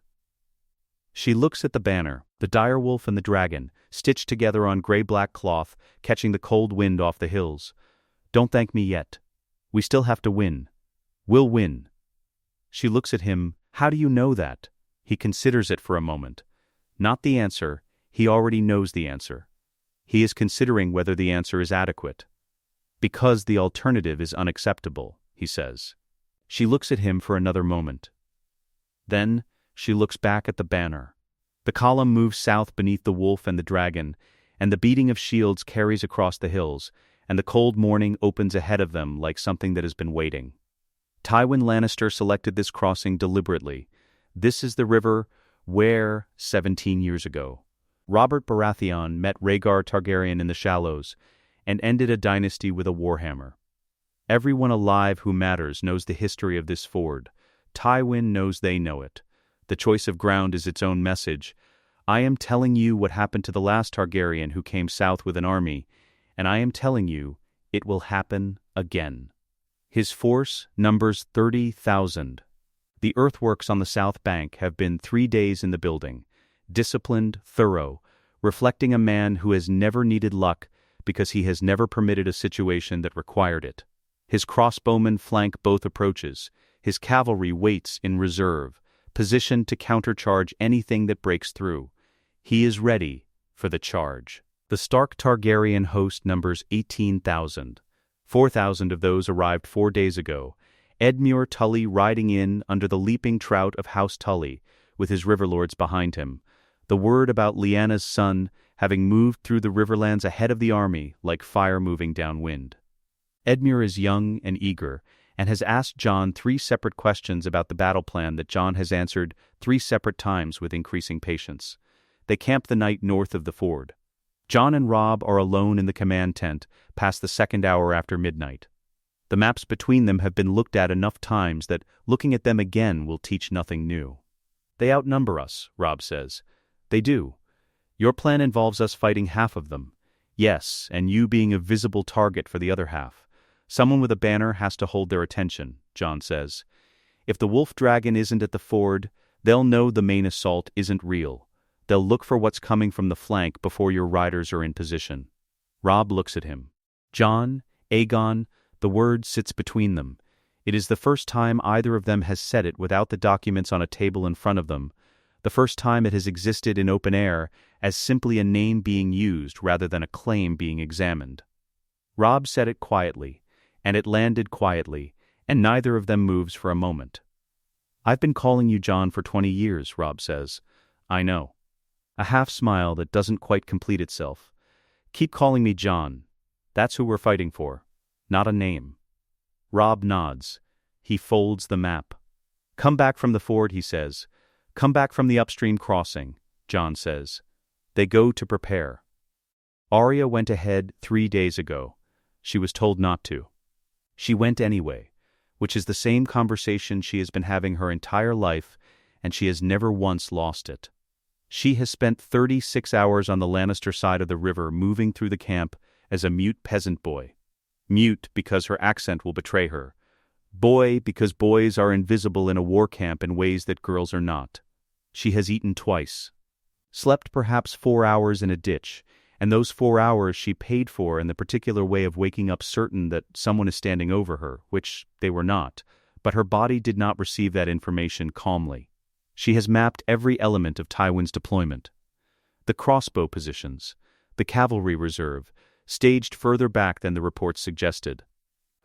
She looks at the banner, the direwolf and the dragon, stitched together on gray-black cloth, catching the cold wind off the hills. "Don't thank me yet. We still have to win. We'll win." She looks at him. "How do you know that?" He considers it for a moment. Not the answer, he already knows the answer. He is considering whether the answer is adequate. "Because the alternative is unacceptable," he says. She looks at him for another moment. Then, she looks back at the banner. The column moves south beneath the wolf and the dragon, and the beating of shields carries across the hills, and the cold morning opens ahead of them like something that has been waiting. Tywin Lannister selected this crossing deliberately. This is the river where, 17 years ago, Robert Baratheon met Rhaegar Targaryen in the Shallows, and ended a dynasty with a warhammer. Everyone alive who matters knows the history of this ford. Tywin knows they know it. The choice of ground is its own message. I am telling you what happened to the last Targaryen who came south with an army, and I am telling you it will happen again. His force numbers 30,000. The earthworks on the south bank have been 3 days in the building, disciplined, thorough, reflecting a man who has never needed luck because he has never permitted a situation that required it. His crossbowmen flank both approaches. His cavalry waits in reserve, positioned to countercharge anything that breaks through. He is ready for the charge. The Stark Targaryen host numbers 18,000. 4,000 of those arrived 4 days ago, Edmure Tully riding in under the leaping trout of House Tully, with his riverlords behind him. The word about Lyanna's son having moved through the riverlands ahead of the army like fire moving downwind. Edmure is young and eager, and has asked Jon 3 separate questions about the battle plan that Jon has answered 3 separate times with increasing patience. They camp the night north of the ford. Jon and Robb are alone in the command tent, past the 2nd hour after midnight. The maps between them have been looked at enough times that looking at them again will teach nothing new. They outnumber us, Robb says. They do. Your plan involves us fighting half of them. Yes, and you being a visible target for the other half. Someone with a banner has to hold their attention, Jon says. If the wolf dragon isn't at the ford, they'll know the main assault isn't real. They'll look for what's coming from the flank before your riders are in position. Robb looks at him. Jon, Aegon, the word sits between them. It is the first time either of them has said it without the documents on a table in front of them, the first time it has existed in open air as simply a name being used rather than a claim being examined. Robb said it quietly, and it landed quietly, and neither of them moves for a moment. I've been calling you Jon for 20 years, Robb says. I know. A half-smile that doesn't quite complete itself. Keep calling me Jon. That's who we're fighting for. Not a name. Robb nods. He folds the map. Come back from the ford, he says. Come back from the upstream crossing, Jon says. They go to prepare. Arya went ahead 3 days ago. She was told not to. She went anyway, which is the same conversation she has been having her entire life, and she has never once lost it. She has spent 36 hours on the Lannister side of the river moving through the camp as a mute peasant boy. Mute because her accent will betray her. Boy because boys are invisible in a war camp in ways that girls are not. She has eaten twice. Slept perhaps 4 hours in a ditch, and those 4 hours she paid for in the particular way of waking up certain that someone is standing over her, which they were not, but her body did not receive that information calmly. She has mapped every element of Tywin's deployment. The crossbow positions, the cavalry reserve, staged further back than the reports suggested.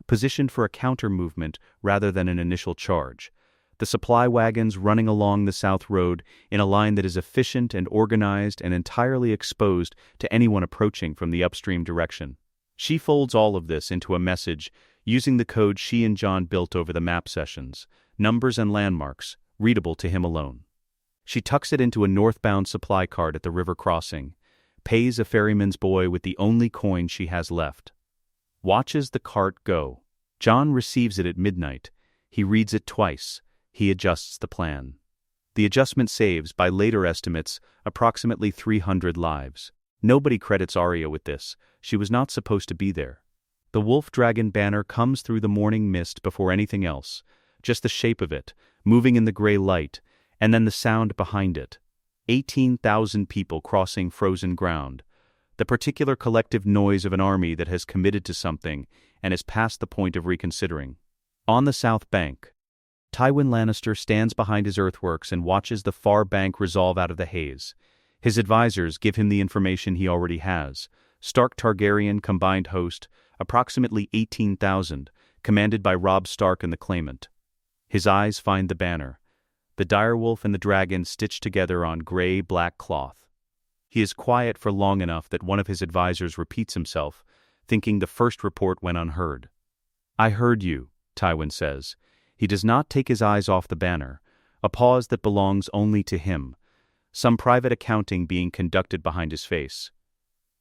Positioned for a counter-movement rather than an initial charge. The supply wagons running along the South Road in a line that is efficient and organized and entirely exposed to anyone approaching from the upstream direction. She folds all of this into a message using the code she and Jon built over the map sessions, numbers and landmarks, readable to him alone. She tucks it into a northbound supply cart at the river crossing, pays a ferryman's boy with the only coin she has left. Watches the cart go. Jon receives it at midnight. He reads it twice. He adjusts the plan. The adjustment saves, by later estimates, approximately 300 lives. Nobody credits Arya with this. She was not supposed to be there. The wolf dragon banner comes through the morning mist before anything else, just the shape of it, moving in the gray light, and then the sound behind it. 18,000 people crossing frozen ground. The particular collective noise of an army that has committed to something and is past the point of reconsidering. On the south bank, Tywin Lannister stands behind his earthworks and watches the far bank resolve out of the haze. His advisors give him the information he already has. Stark Targaryen combined host, approximately 18,000, commanded by Robb Stark and the claimant. His eyes find the banner. The direwolf and the dragon stitched together on gray-black cloth. He is quiet for long enough that one of his advisors repeats himself, thinking the first report went unheard. I heard you, Tywin says. He does not take his eyes off the banner, a pause that belongs only to him, some private accounting being conducted behind his face.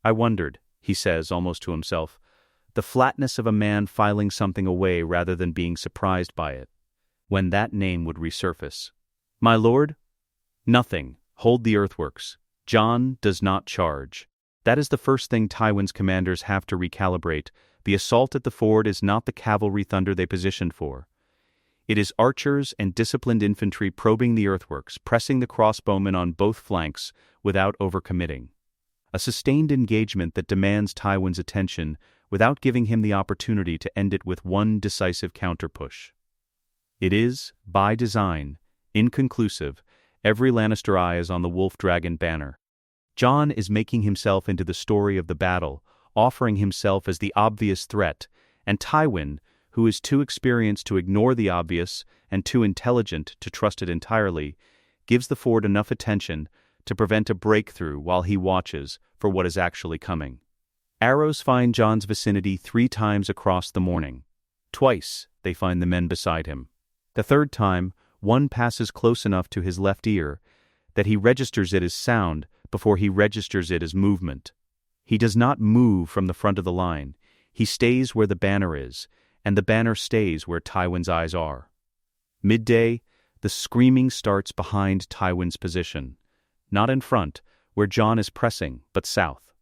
I wondered, he says almost to himself, the flatness of a man filing something away rather than being surprised by it, when that name would resurface. My lord? Nothing. Hold the earthworks. Jon does not charge. That is the first thing Tywin's commanders have to recalibrate. The assault at the ford is not the cavalry thunder they positioned for. It is archers and disciplined infantry probing the earthworks, pressing the crossbowmen on both flanks without overcommitting. A sustained engagement that demands Tywin's attention without giving him the opportunity to end it with one decisive counterpush. It is, by design, inconclusive. Every Lannister eye is on the wolf dragon banner. Jon is making himself into the story of the battle, offering himself as the obvious threat, and Tywin, who is too experienced to ignore the obvious and too intelligent to trust it entirely, gives the ford enough attention to prevent a breakthrough while he watches for what is actually coming. Arrows find Jon's vicinity 3 times across the morning. Twice, they find the men beside him. The third time, one passes close enough to his left ear that he registers it as sound before he registers it as movement. He does not move from the front of the line. He stays where the banner is, and the banner stays where Tywin's eyes are. Midday, the screaming starts behind Tywin's position. Not in front, where Jon is pressing, but south,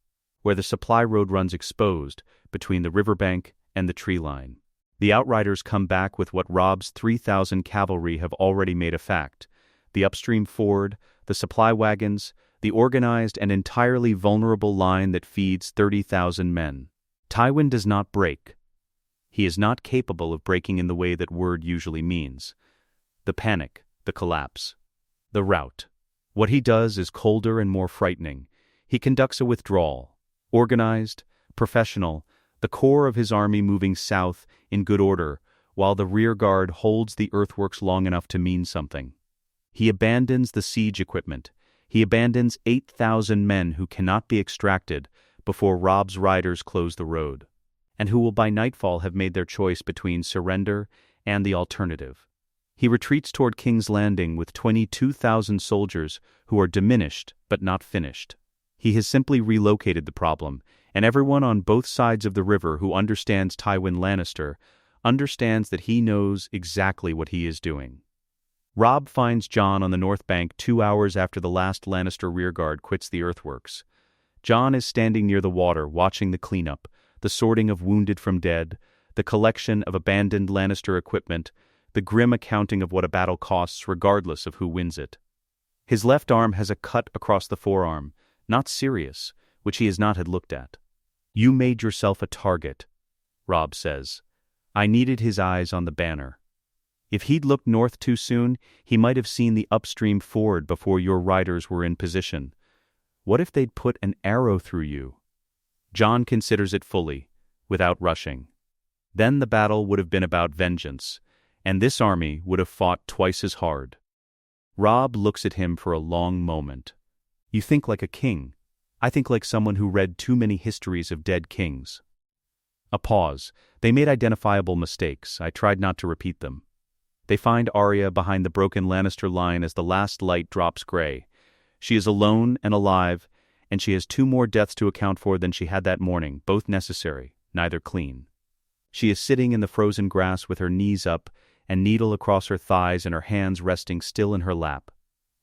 where the supply road runs exposed between the riverbank and the tree line. The Outriders come back with what Robb's 3,000 cavalry have already made a fact: the upstream ford, the supply wagons, the organized and entirely vulnerable line that feeds 30,000 men. Tywin does not break. He is not capable of breaking in the way that word usually means. The panic, the collapse, the rout. What he does is colder and more frightening. He conducts a withdrawal, organized, professional, the core of his army moving south in good order, while the rear guard holds the earthworks long enough to mean something. He abandons the siege equipment. He abandons 8,000 men who cannot be extracted before Robb's riders close the road, and who will by nightfall have made their choice between surrender and the alternative. He retreats toward King's Landing with 22,000 soldiers who are diminished but not finished. He has simply relocated the problem, and everyone on both sides of the river who understands Tywin Lannister understands that he knows exactly what he is doing. Robb finds Jon on the north bank 2 hours after the last Lannister rearguard quits the earthworks. Jon is standing near the water watching the cleanup, the sorting of wounded from dead, the collection of abandoned Lannister equipment, the grim accounting of what a battle costs regardless of who wins it. His left arm has a cut across the forearm, not serious, which he has not had looked at. "You made yourself a target," Robb says. I needed his eyes on the banner. If he'd looked north too soon, he might have seen the upstream ford before your riders were in position. What if they'd put an arrow through you? Jon considers it fully, without rushing. Then the battle would have been about vengeance, and this army would have fought twice as hard. Robb looks at him for a long moment. "You think like a king. I think like someone who read too many histories of dead kings." A pause. They made identifiable mistakes. I tried not to repeat them. They find Arya behind the broken Lannister line as the last light drops gray. She is alone and alive, and she has 2 more deaths to account for than she had that morning, both necessary, neither clean. She is sitting in the frozen grass with her knees up and needle across her thighs and her hands resting still in her lap.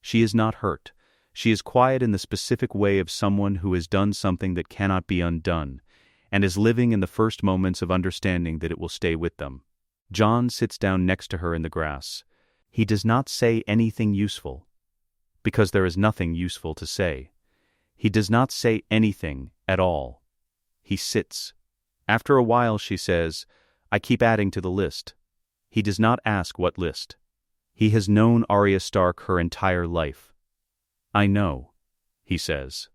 She is not hurt. She is quiet in the specific way of someone who has done something that cannot be undone, and is living in the first moments of understanding that it will stay with them. Jon sits down next to her in the grass. He does not say anything useful, because there is nothing useful to say. He does not say anything at all. He sits. After a while she says, "I keep adding to the list." He does not ask what list. He has known Arya Stark her entire life. "I know," he says.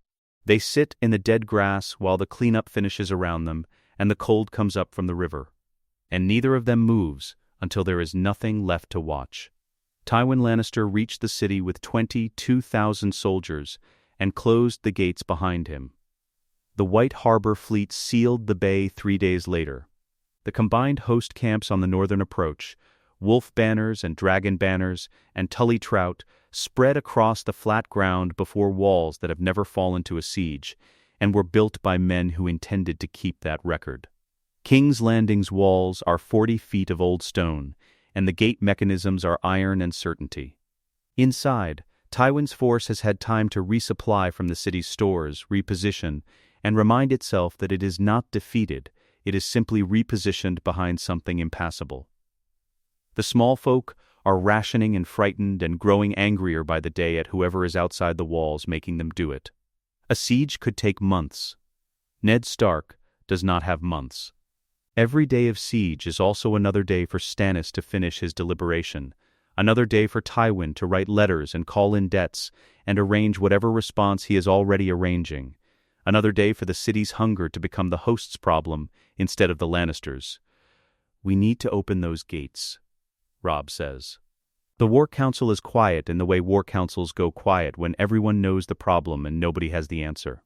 They sit in the dead grass while the cleanup finishes around them and the cold comes up from the river. And neither of them moves until there is nothing left to watch. Tywin Lannister reached the city with 22,000 soldiers and closed the gates behind him. The White Harbor fleet sealed the bay 3 days later. The combined host camps on the northern approach, wolf banners and dragon banners and Tully trout, spread across the flat ground before walls that have never fallen to a siege, and were built by men who intended to keep that record. King's Landing's walls are 40 feet of old stone, and the gate mechanisms are iron and certainty. Inside, Tywin's force has had time to resupply from the city's stores, reposition, and remind itself that it is not defeated, it is simply repositioned behind something impassable. The small folk are rationing and frightened and growing angrier by the day at whoever is outside the walls making them do it. A siege could take months. Ned Stark does not have months. Every day of siege is also another day for Stannis to finish his deliberation, Another day for Tywin to write letters and call in debts and arrange whatever response he is already arranging. Another day for the city's hunger to become the host's problem instead of the Lannisters. "We need to open those gates," Robb says. The War Council is quiet in the way war councils go quiet when everyone knows the problem and nobody has the answer.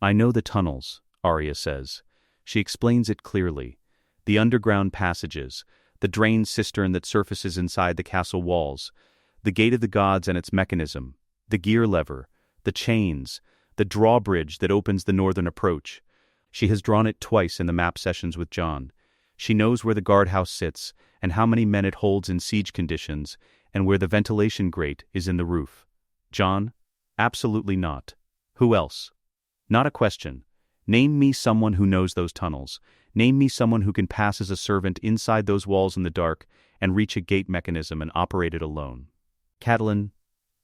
"I know the tunnels," Arya says. She explains it clearly. The underground passages, the drained cistern that surfaces inside the castle walls, the Gate of the Gods and its mechanism, the gear lever, the chains, the drawbridge that opens the northern approach. She has drawn it twice in the map sessions with Jon. She knows where the guardhouse sits and how many men it holds in siege conditions and where the ventilation grate is in the roof. Jon? Absolutely not. Who else? Not a question. Name me someone who knows those tunnels. Name me someone who can pass as a servant inside those walls in the dark and reach a gate mechanism and operate it alone. Catelyn,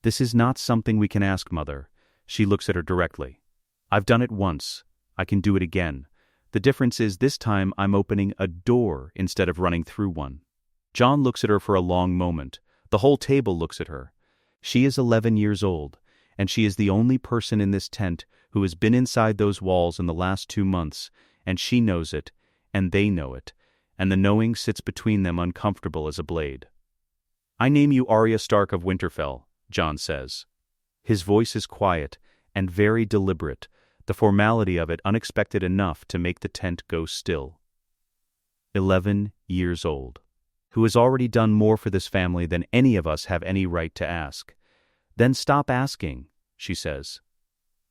this is not something we can ask, Mother. She looks at her directly. I've done it once. I can do it again. The difference is this time I'm opening a door instead of running through one. Jon looks at her for a long moment. The whole table looks at her. She is 11 years old, and she is the only person in this tent who has been inside those walls in the last 2 months, and she knows it, and they know it, and the knowing sits between them uncomfortable as a blade. "I name you Arya Stark of Winterfell," Jon says. His voice is quiet and very deliberate, the formality of it unexpected enough to make the tent go still. 11 years old. Who has already done more for this family than any of us have any right to ask. "Then stop asking," she says.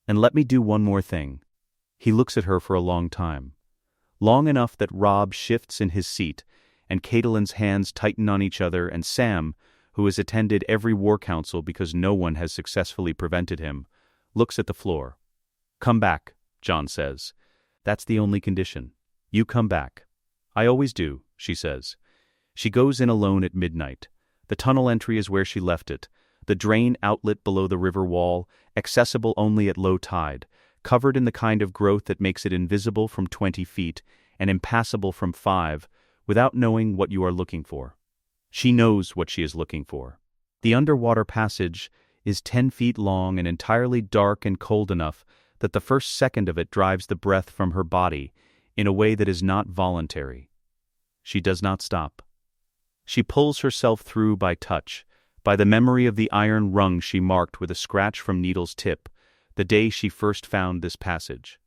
"And let me do one more thing." He looks at her for a long time. Long enough that Robb shifts in his seat, and Catelyn's hands tighten on each other, and Sam, who has attended every war council because no one has successfully prevented him, looks at the floor. "Come back," Jon says. "That's the only condition. You come back." "I always do," she says. She goes in alone at midnight. The tunnel entry is where she left it, the drain outlet below the river wall, accessible only at low tide, covered in the kind of growth that makes it invisible from 20 feet and impassable from 5, without knowing what you are looking for. She knows what she is looking for. The underwater passage is 10 feet long and entirely dark and cold enough that the first second of it drives the breath from her body in a way that is not voluntary. She does not stop. She pulls herself through by touch, by the memory of the iron rung she marked with a scratch from needle's tip, the day she first found this passage.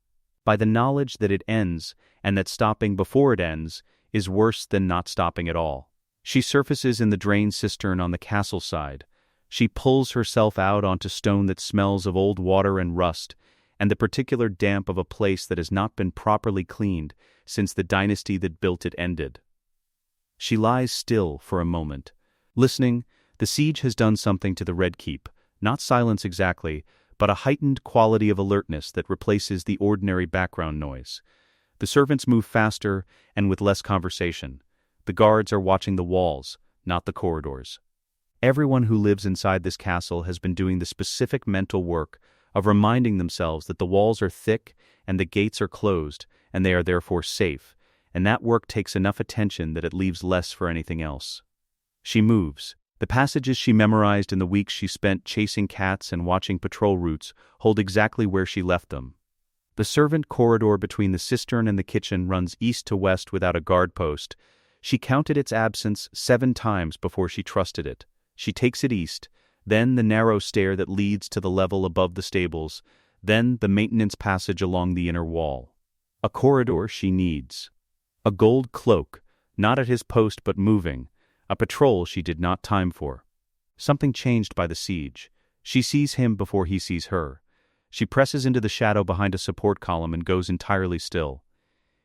By the knowledge that it ends and that stopping before it ends is worse than not stopping at all. She surfaces in the drain cistern on the castle side. She pulls herself out onto stone that smells of old water and rust, and the particular damp of a place that has not been properly cleaned since the dynasty that built it ended. She lies still for a moment. Listening, the siege has done something to the Red Keep, not silence exactly, but a heightened quality of alertness that replaces the ordinary background noise. The servants move faster and with less conversation. The guards are watching the walls, not the corridors. Everyone who lives inside this castle has been doing the specific mental work of reminding themselves that the walls are thick and the gates are closed, and they are therefore safe, and that work takes enough attention that it leaves less for anything else. She moves. The passages she memorized in the weeks she spent chasing cats and watching patrol routes hold exactly where she left them. The servant corridor between the cistern and the kitchen runs east to west without a guard post. She counted its absence 7 times before she trusted it. She takes it east, then the narrow stair that leads to the level above the stables, then the maintenance passage along the inner wall. A corridor she needs. A gold cloak, not at his post but moving, a patrol she did not time for. Something changed by the siege. She sees him before he sees her. She presses into the shadow behind a support column and goes entirely still.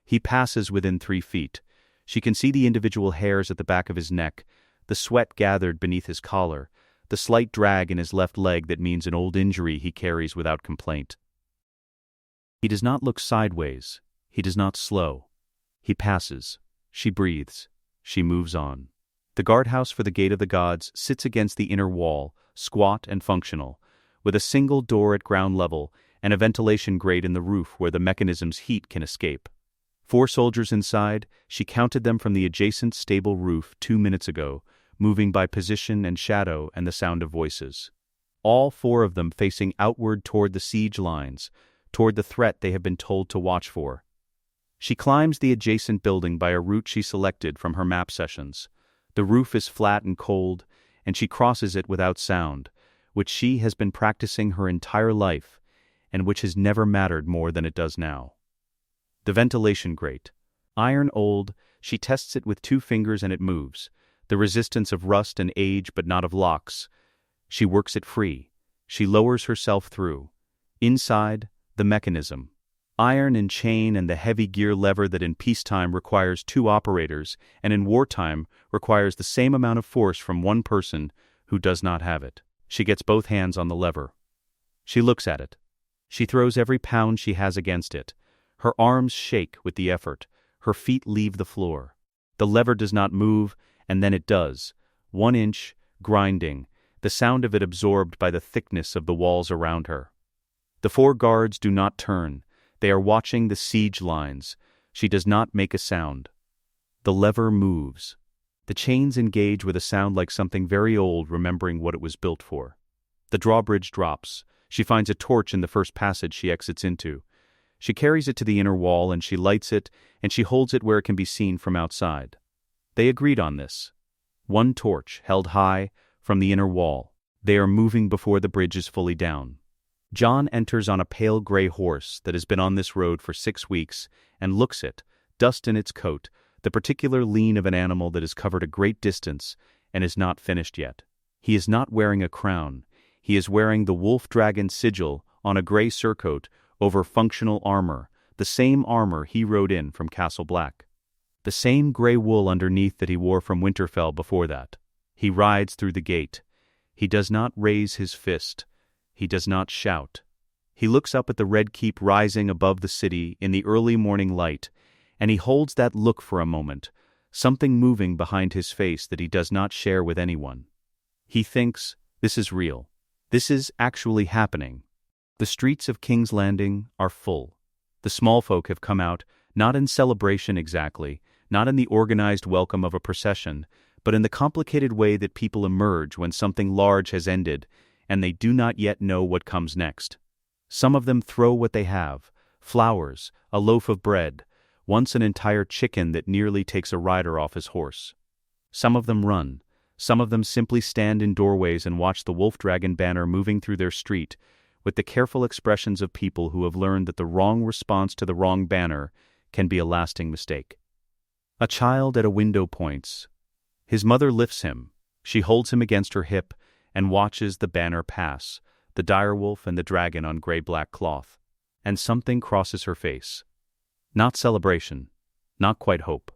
He passes within 3 feet. She can see the individual hairs at the back of his neck, the sweat gathered beneath his collar, the slight drag in his left leg that means an old injury he carries without complaint. He does not look sideways. He does not slow. He passes. She breathes. She moves on. The guardhouse for the Gate of the Gods sits against the inner wall, squat and functional, with a single door at ground level and a ventilation grate in the roof where the mechanism's heat can escape. 4 soldiers inside, she counted them from the adjacent stable roof 2 minutes ago, moving by position and shadow and the sound of voices. All four of them facing outward toward the siege lines, toward the threat they have been told to watch for. She climbs the adjacent building by a route she selected from her map sessions. The roof is flat and cold, and she crosses it without sound, which she has been practicing her entire life, and which has never mattered more than it does now. The ventilation grate. Iron old, she tests it with 2 fingers and it moves, the resistance of rust and age but not of locks. She works it free. She lowers herself through. Inside, the mechanism. Iron and chain and the heavy gear lever that in peacetime requires 2 operators and in wartime requires the same amount of force from one person who does not have it. She gets both hands on the lever. She looks at it. She throws every pound she has against it. Her arms shake with the effort. Her feet leave the floor. The lever does not move, and then it does. 1 inch, grinding, the sound of it absorbed by the thickness of the walls around her. The 4 guards do not turn. They are watching the siege lines. She does not make a sound. The lever moves. The chains engage with a sound like something very old remembering what it was built for. The drawbridge drops. She finds a torch in the first passage she exits into. She carries it to the inner wall and she lights it, and she holds it where it can be seen from outside. They agreed on this. 1 torch, held high, from the inner wall. They are moving before the bridge is fully down. Jon enters on a pale gray horse that has been on this road for 6 weeks and looks it, dust in its coat, the particular lean of an animal that has covered a great distance and is not finished yet. He is not wearing a crown. He is wearing the wolf dragon sigil on a gray surcoat over functional armor, the same armor he rode in from Castle Black. The same gray wool underneath that he wore from Winterfell before that. He rides through the gate. He does not raise his fist. He does not shout. He looks up at the red keep rising above the city in the early morning light, and he holds that look for a moment, something moving behind his face that he does not share with anyone. He thinks, this is real. This is actually happening. The streets of King's Landing are full. The small folk have come out, not in celebration exactly, not in the organized welcome of a procession, but in the complicated way that people emerge when something large has ended, and they do not yet know what comes next. Some of them throw what they have, flowers, a loaf of bread, once an entire chicken that nearly takes a rider off his horse. Some of them run. Some of them simply stand in doorways and watch the wolf dragon banner moving through their street, with the careful expressions of people who have learned that the wrong response to the wrong banner can be a lasting mistake. A child at a window points. His mother lifts him. She holds him against her hip and watches the banner pass, the direwolf and the dragon on gray-black cloth. And something crosses her face. Not celebration, not quite hope.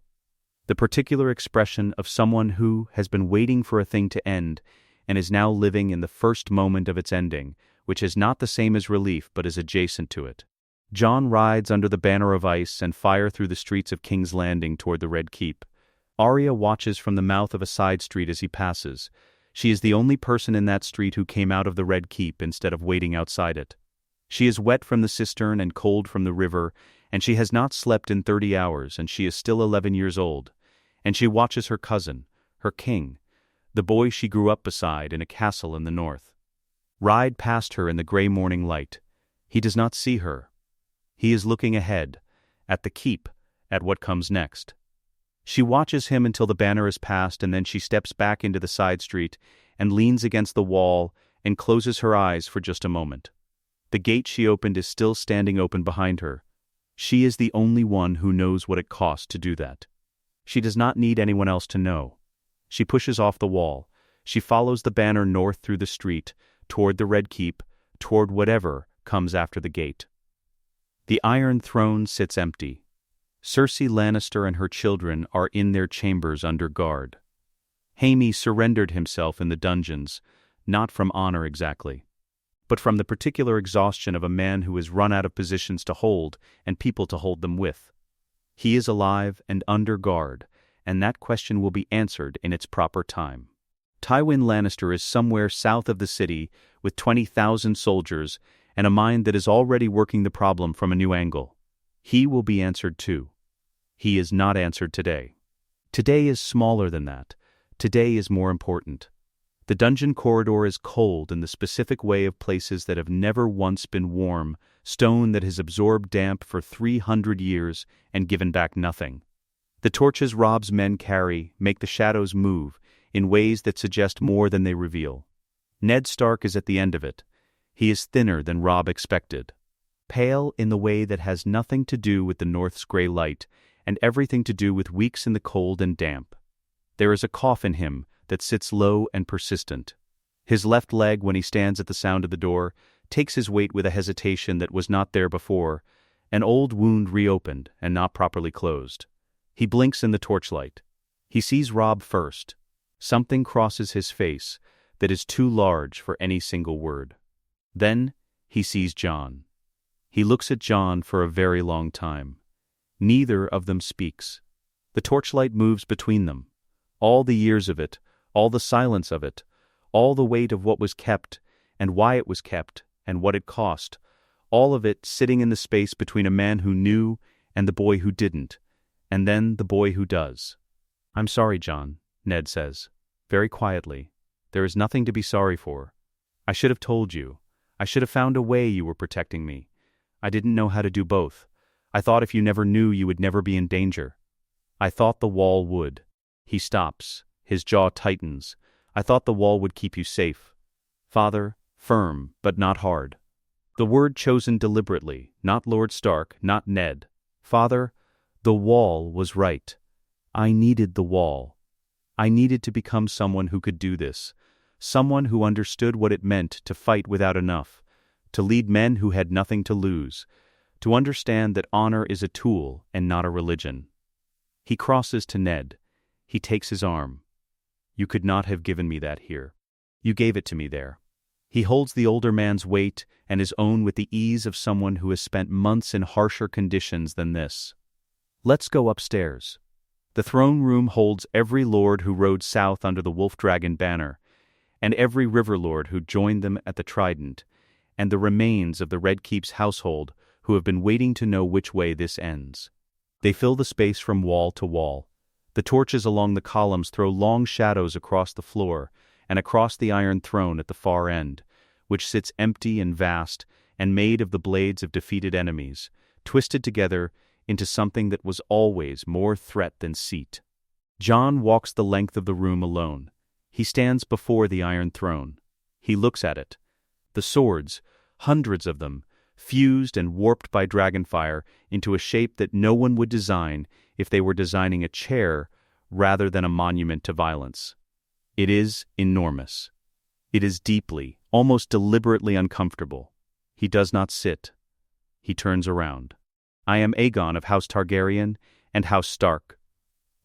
The particular expression of someone who has been waiting for a thing to end and is now living in the first moment of its ending, which is not the same as relief but is adjacent to it. Jon rides under the banner of ice and fire through the streets of King's Landing toward the Red Keep. Arya watches from the mouth of a side street as he passes. She is the only person in that street who came out of the Red Keep instead of waiting outside it. She is wet from the cistern and cold from the river, and she has not slept in 30 hours, and she is still 11 years old. And she watches her cousin, her king, the boy she grew up beside in a castle in the north, ride past her in the gray morning light. He does not see her. He is looking ahead, at the keep, at what comes next. She watches him until the banner is passed, and then she steps back into the side street and leans against the wall and closes her eyes for just a moment. The gate she opened is still standing open behind her. She is the only one who knows what it costs to do that. She does not need anyone else to know. She pushes off the wall. She follows the banner north through the street, toward the Red Keep, toward whatever comes after the gate. The Iron Throne sits empty. Cersei Lannister and her children are in their chambers under guard. Jaime surrendered himself in the dungeons, not from honor exactly, but from the particular exhaustion of a man who has run out of positions to hold and people to hold them with. He is alive and under guard, and that question will be answered in its proper time. Tywin Lannister is somewhere south of the city with 20,000 soldiers and a mind that is already working the problem from a new angle. He will be answered too. He is not answered today. Today is smaller than that. Today is more important. The dungeon corridor is cold in the specific way of places that have never once been warm, stone that has absorbed damp for 300 years and given back nothing. The torches Robb's men carry make the shadows move in ways that suggest more than they reveal. Ned Stark is at the end of it. He is thinner than Robb expected. Pale in the way that has nothing to do with the north's gray light and everything to do with weeks in the cold and damp. There is a cough in him that sits low and persistent. His left leg, when he stands at the sound of the door, takes his weight with a hesitation that was not there before, an old wound reopened and not properly closed. He blinks in the torchlight. He sees Robb first. Something crosses his face that is too large for any single word. Then he sees Jon. He looks at Jon for a very long time. Neither of them speaks. The torchlight moves between them. All the years of it, all the silence of it, all the weight of what was kept, and why it was kept, and what it cost, all of it sitting in the space between a man who knew and the boy who didn't, and then the boy who does. "I'm sorry, Jon," Ned says, very quietly. "There is nothing to be sorry for. I should have told you. I should have found a way you were protecting me. I didn't know how to do both. I thought if you never knew you would never be in danger. I thought the wall would." He stops. His jaw tightens. "I thought the wall would keep you safe. Father, firm, but not hard." The word chosen deliberately, not Lord Stark, not Ned. "Father, the wall was right. I needed the wall. I needed to become someone who could do this, someone who understood what it meant to fight without enough, to lead men who had nothing to lose, to understand that honor is a tool and not a religion." He crosses to Ned. He takes his arm. "You could not have given me that here. You gave it to me there." He holds the older man's weight and his own with the ease of someone who has spent months in harsher conditions than this. "Let's go upstairs." The throne room holds every lord who rode south under the Wolf Dragon banner, and every river lord who joined them at the Trident, and the remains of the Red Keep's household who have been waiting to know which way this ends. They fill the space from wall to wall. The torches along the columns throw long shadows across the floor and across the Iron Throne at the far end, which sits empty and vast and made of the blades of defeated enemies, twisted together into something that was always more threat than seat. Jon walks the length of the room alone. He stands before the Iron Throne. He looks at it. The swords, hundreds of them, fused and warped by dragonfire into a shape that no one would design if they were designing a chair rather than a monument to violence. It is enormous. It is deeply, almost deliberately uncomfortable. He does not sit. He turns around. "I am Aegon of House Targaryen and House Stark."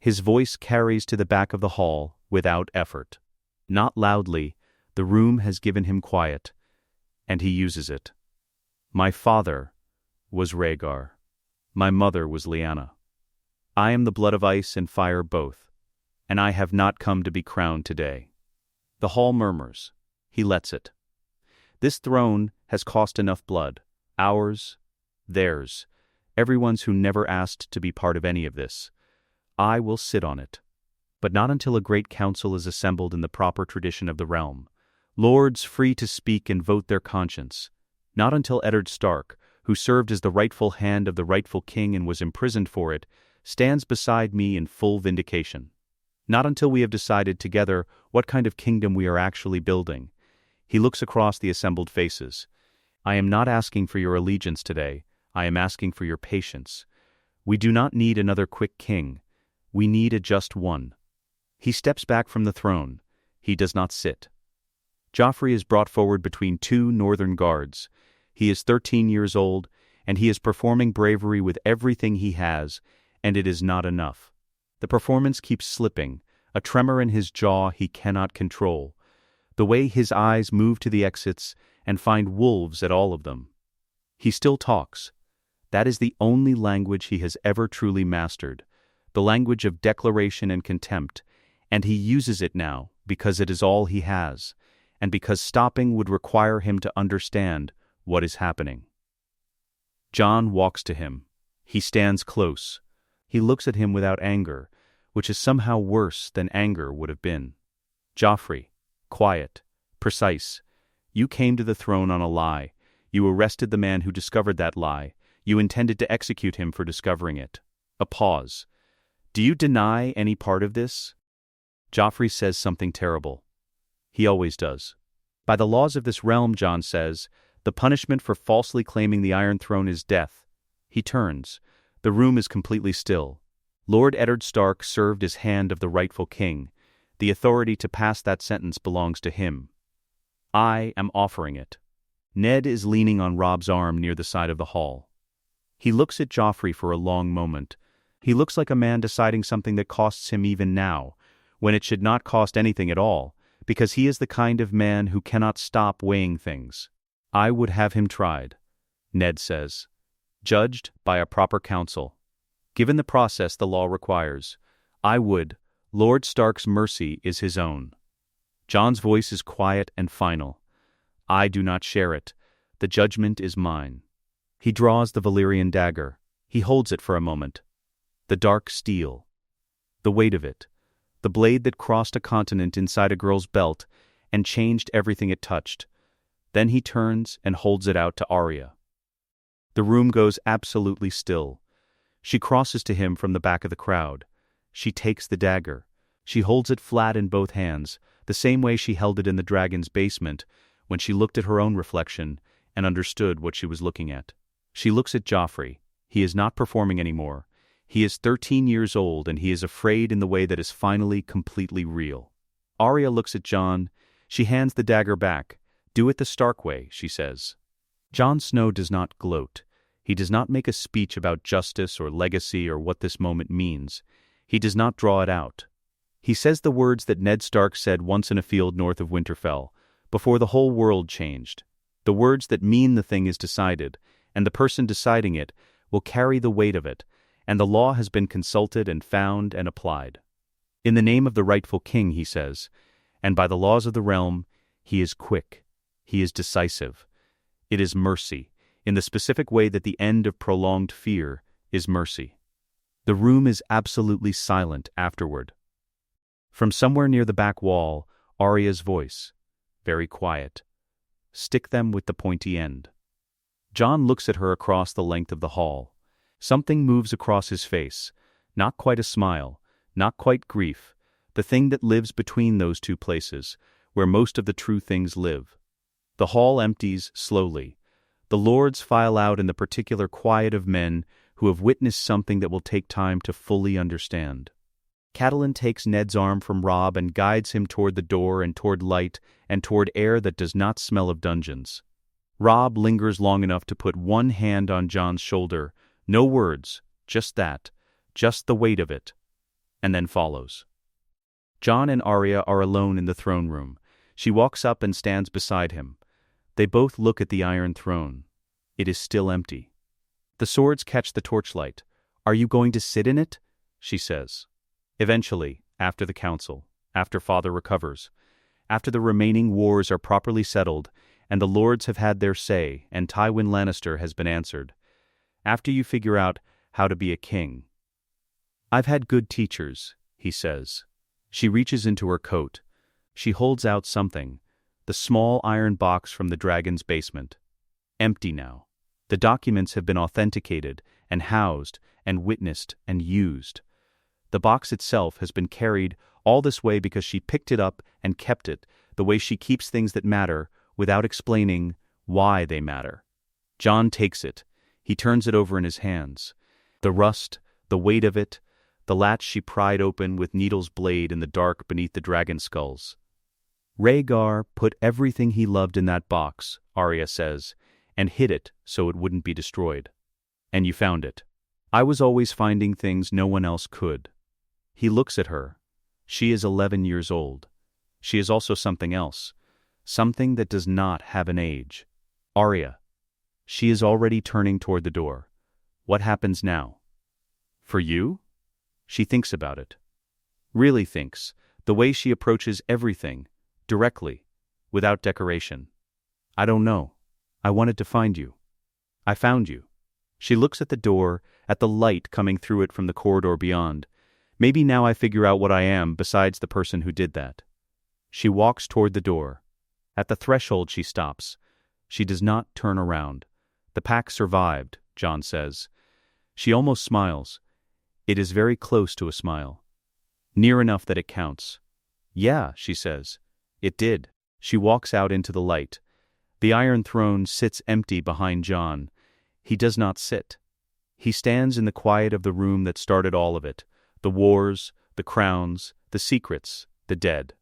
His voice carries to the back of the hall without effort. Not loudly, the room has given him quiet, and he uses it. "My father was Rhaegar. My mother was Lyanna. I am the blood of ice and fire both, and I have not come to be crowned today." The hall murmurs. He lets it. This throne has cost enough blood. Ours, theirs, everyone's who never asked to be part of any of this. I will sit on it. But not until a great council is assembled in the proper tradition of the realm. Lords free to speak and vote their conscience. Not until Eddard Stark, who served as the rightful hand of the rightful king and was imprisoned for it, stands beside me in full vindication. Not until we have decided together what kind of kingdom we are actually building. He looks across the assembled faces. "I am not asking for your allegiance today. I am asking for your patience. We do not need another quick king. We need a just one." He steps back from the throne. He does not sit. Joffrey is brought forward between two northern guards. He is 13 years old, and he is performing bravery with everything he has, and it is not enough. The performance keeps slipping, a tremor in his jaw he cannot control. The way his eyes move to the exits and find wolves at all of them. He still talks. That is the only language he has ever truly mastered, the language of declaration and contempt, and he uses it now because it is all he has, and because stopping would require him to understand what is happening. Jon walks to him. He stands close. He looks at him without anger, which is somehow worse than anger would have been. Joffrey, quiet, precise. You came to the throne on a lie. You arrested the man who discovered that lie. You intended to execute him for discovering it. A pause. Do you deny any part of this? Joffrey says something terrible. He always does. By the laws of this realm, Jon says, the punishment for falsely claiming the Iron Throne is death. He turns. The room is completely still. Lord Eddard Stark served as hand of the rightful king. The authority to pass that sentence belongs to him. I am offering it. Ned is leaning on Robb's arm near the side of the hall. He looks at Joffrey for a long moment. He looks like a man deciding something that costs him even now, when it should not cost anything at all, because he is the kind of man who cannot stop weighing things. I would have him tried, Ned says. Judged by a proper council. Given the process the law requires. I would. Lord Stark's mercy is his own. Jon's voice is quiet and final. I do not share it. The judgment is mine. He draws the Valyrian dagger. He holds it for a moment. The dark steel. The weight of it. The blade that crossed a continent inside a girl's belt and changed everything it touched. Then he turns and holds it out to Arya. The room goes absolutely still. She crosses to him from the back of the crowd. She takes the dagger. She holds it flat in both hands, the same way she held it in the dragon's basement when she looked at her own reflection and understood what she was looking at. She looks at Joffrey. He is not performing anymore. He is 13 years old and he is afraid in the way that is finally completely real. Arya looks at Jon. She hands the dagger back. Do it the Stark way, she says. Jon Snow does not gloat. He does not make a speech about justice or legacy or what this moment means. He does not draw it out. He says the words that Ned Stark said once in a field north of Winterfell, before the whole world changed. The words that mean the thing is decided, and the person deciding it will carry the weight of it, and the law has been consulted and found and applied. In the name of the rightful king, he says, and by the laws of the realm, he is quick. He is decisive. It is mercy, in the specific way that the end of prolonged fear is mercy. The room is absolutely silent afterward. From somewhere near the back wall, Arya's voice, very quiet. Stick them with the pointy end. Jon looks at her across the length of the hall. Something moves across his face, not quite a smile, not quite grief, the thing that lives between those two places, where most of the true things live. The hall empties slowly. The lords file out in the particular quiet of men who have witnessed something that will take time to fully understand. Catelyn takes Ned's arm from Robb and guides him toward the door and toward light and toward air that does not smell of dungeons. Robb lingers long enough to put one hand on Jon's shoulder, no words, just that, just the weight of it, and then follows. Jon and Arya are alone in the throne room. She walks up and stands beside him. They both look at the Iron Throne. It is still empty. The swords catch the torchlight. Are you going to sit in it? She says. Eventually, after the council, after Father recovers, after the remaining wars are properly settled, and the lords have had their say, and Tywin Lannister has been answered, after you figure out how to be a king. I've had good teachers, he says. She reaches into her coat. She holds out something, the small iron box from the dragon's basement. Empty now. The documents have been authenticated and housed and witnessed and used. The box itself has been carried all this way because she picked it up and kept it, the way she keeps things that matter without explaining why they matter. Jon takes it. He turns it over in his hands. The rust, the weight of it, the latch she pried open with needle's blade in the dark beneath the dragon skulls. Rhaegar put everything he loved in that box, Arya says, and hid it so it wouldn't be destroyed. And you found it. I was always finding things no one else could. He looks at her. She is 11 years old. She is also something else, something that does not have an age. Arya. She is already turning toward the door. What happens now? For you? She thinks about it. Really thinks, the way she approaches everything, directly, without decoration. I don't know. I wanted to find you. I found you. She looks at the door, at the light coming through it from the corridor beyond. Maybe now I figure out what I am besides the person who did that. She walks toward the door. At the threshold she stops. She does not turn around. The pack survived, Jon says. She almost smiles. It is very close to a smile. Near enough that it counts. Yeah, she says. It did. She walks out into the light. The Iron Throne sits empty behind Jon. He does not sit. He stands in the quiet of the room that started all of it. The wars, the crowns, the secrets, the dead.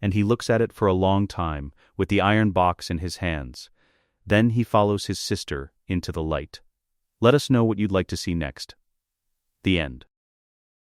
And he looks at it for a long time, with the iron box in his hands. Then he follows his sister into the light. Let us know what you'd like to see next. The end.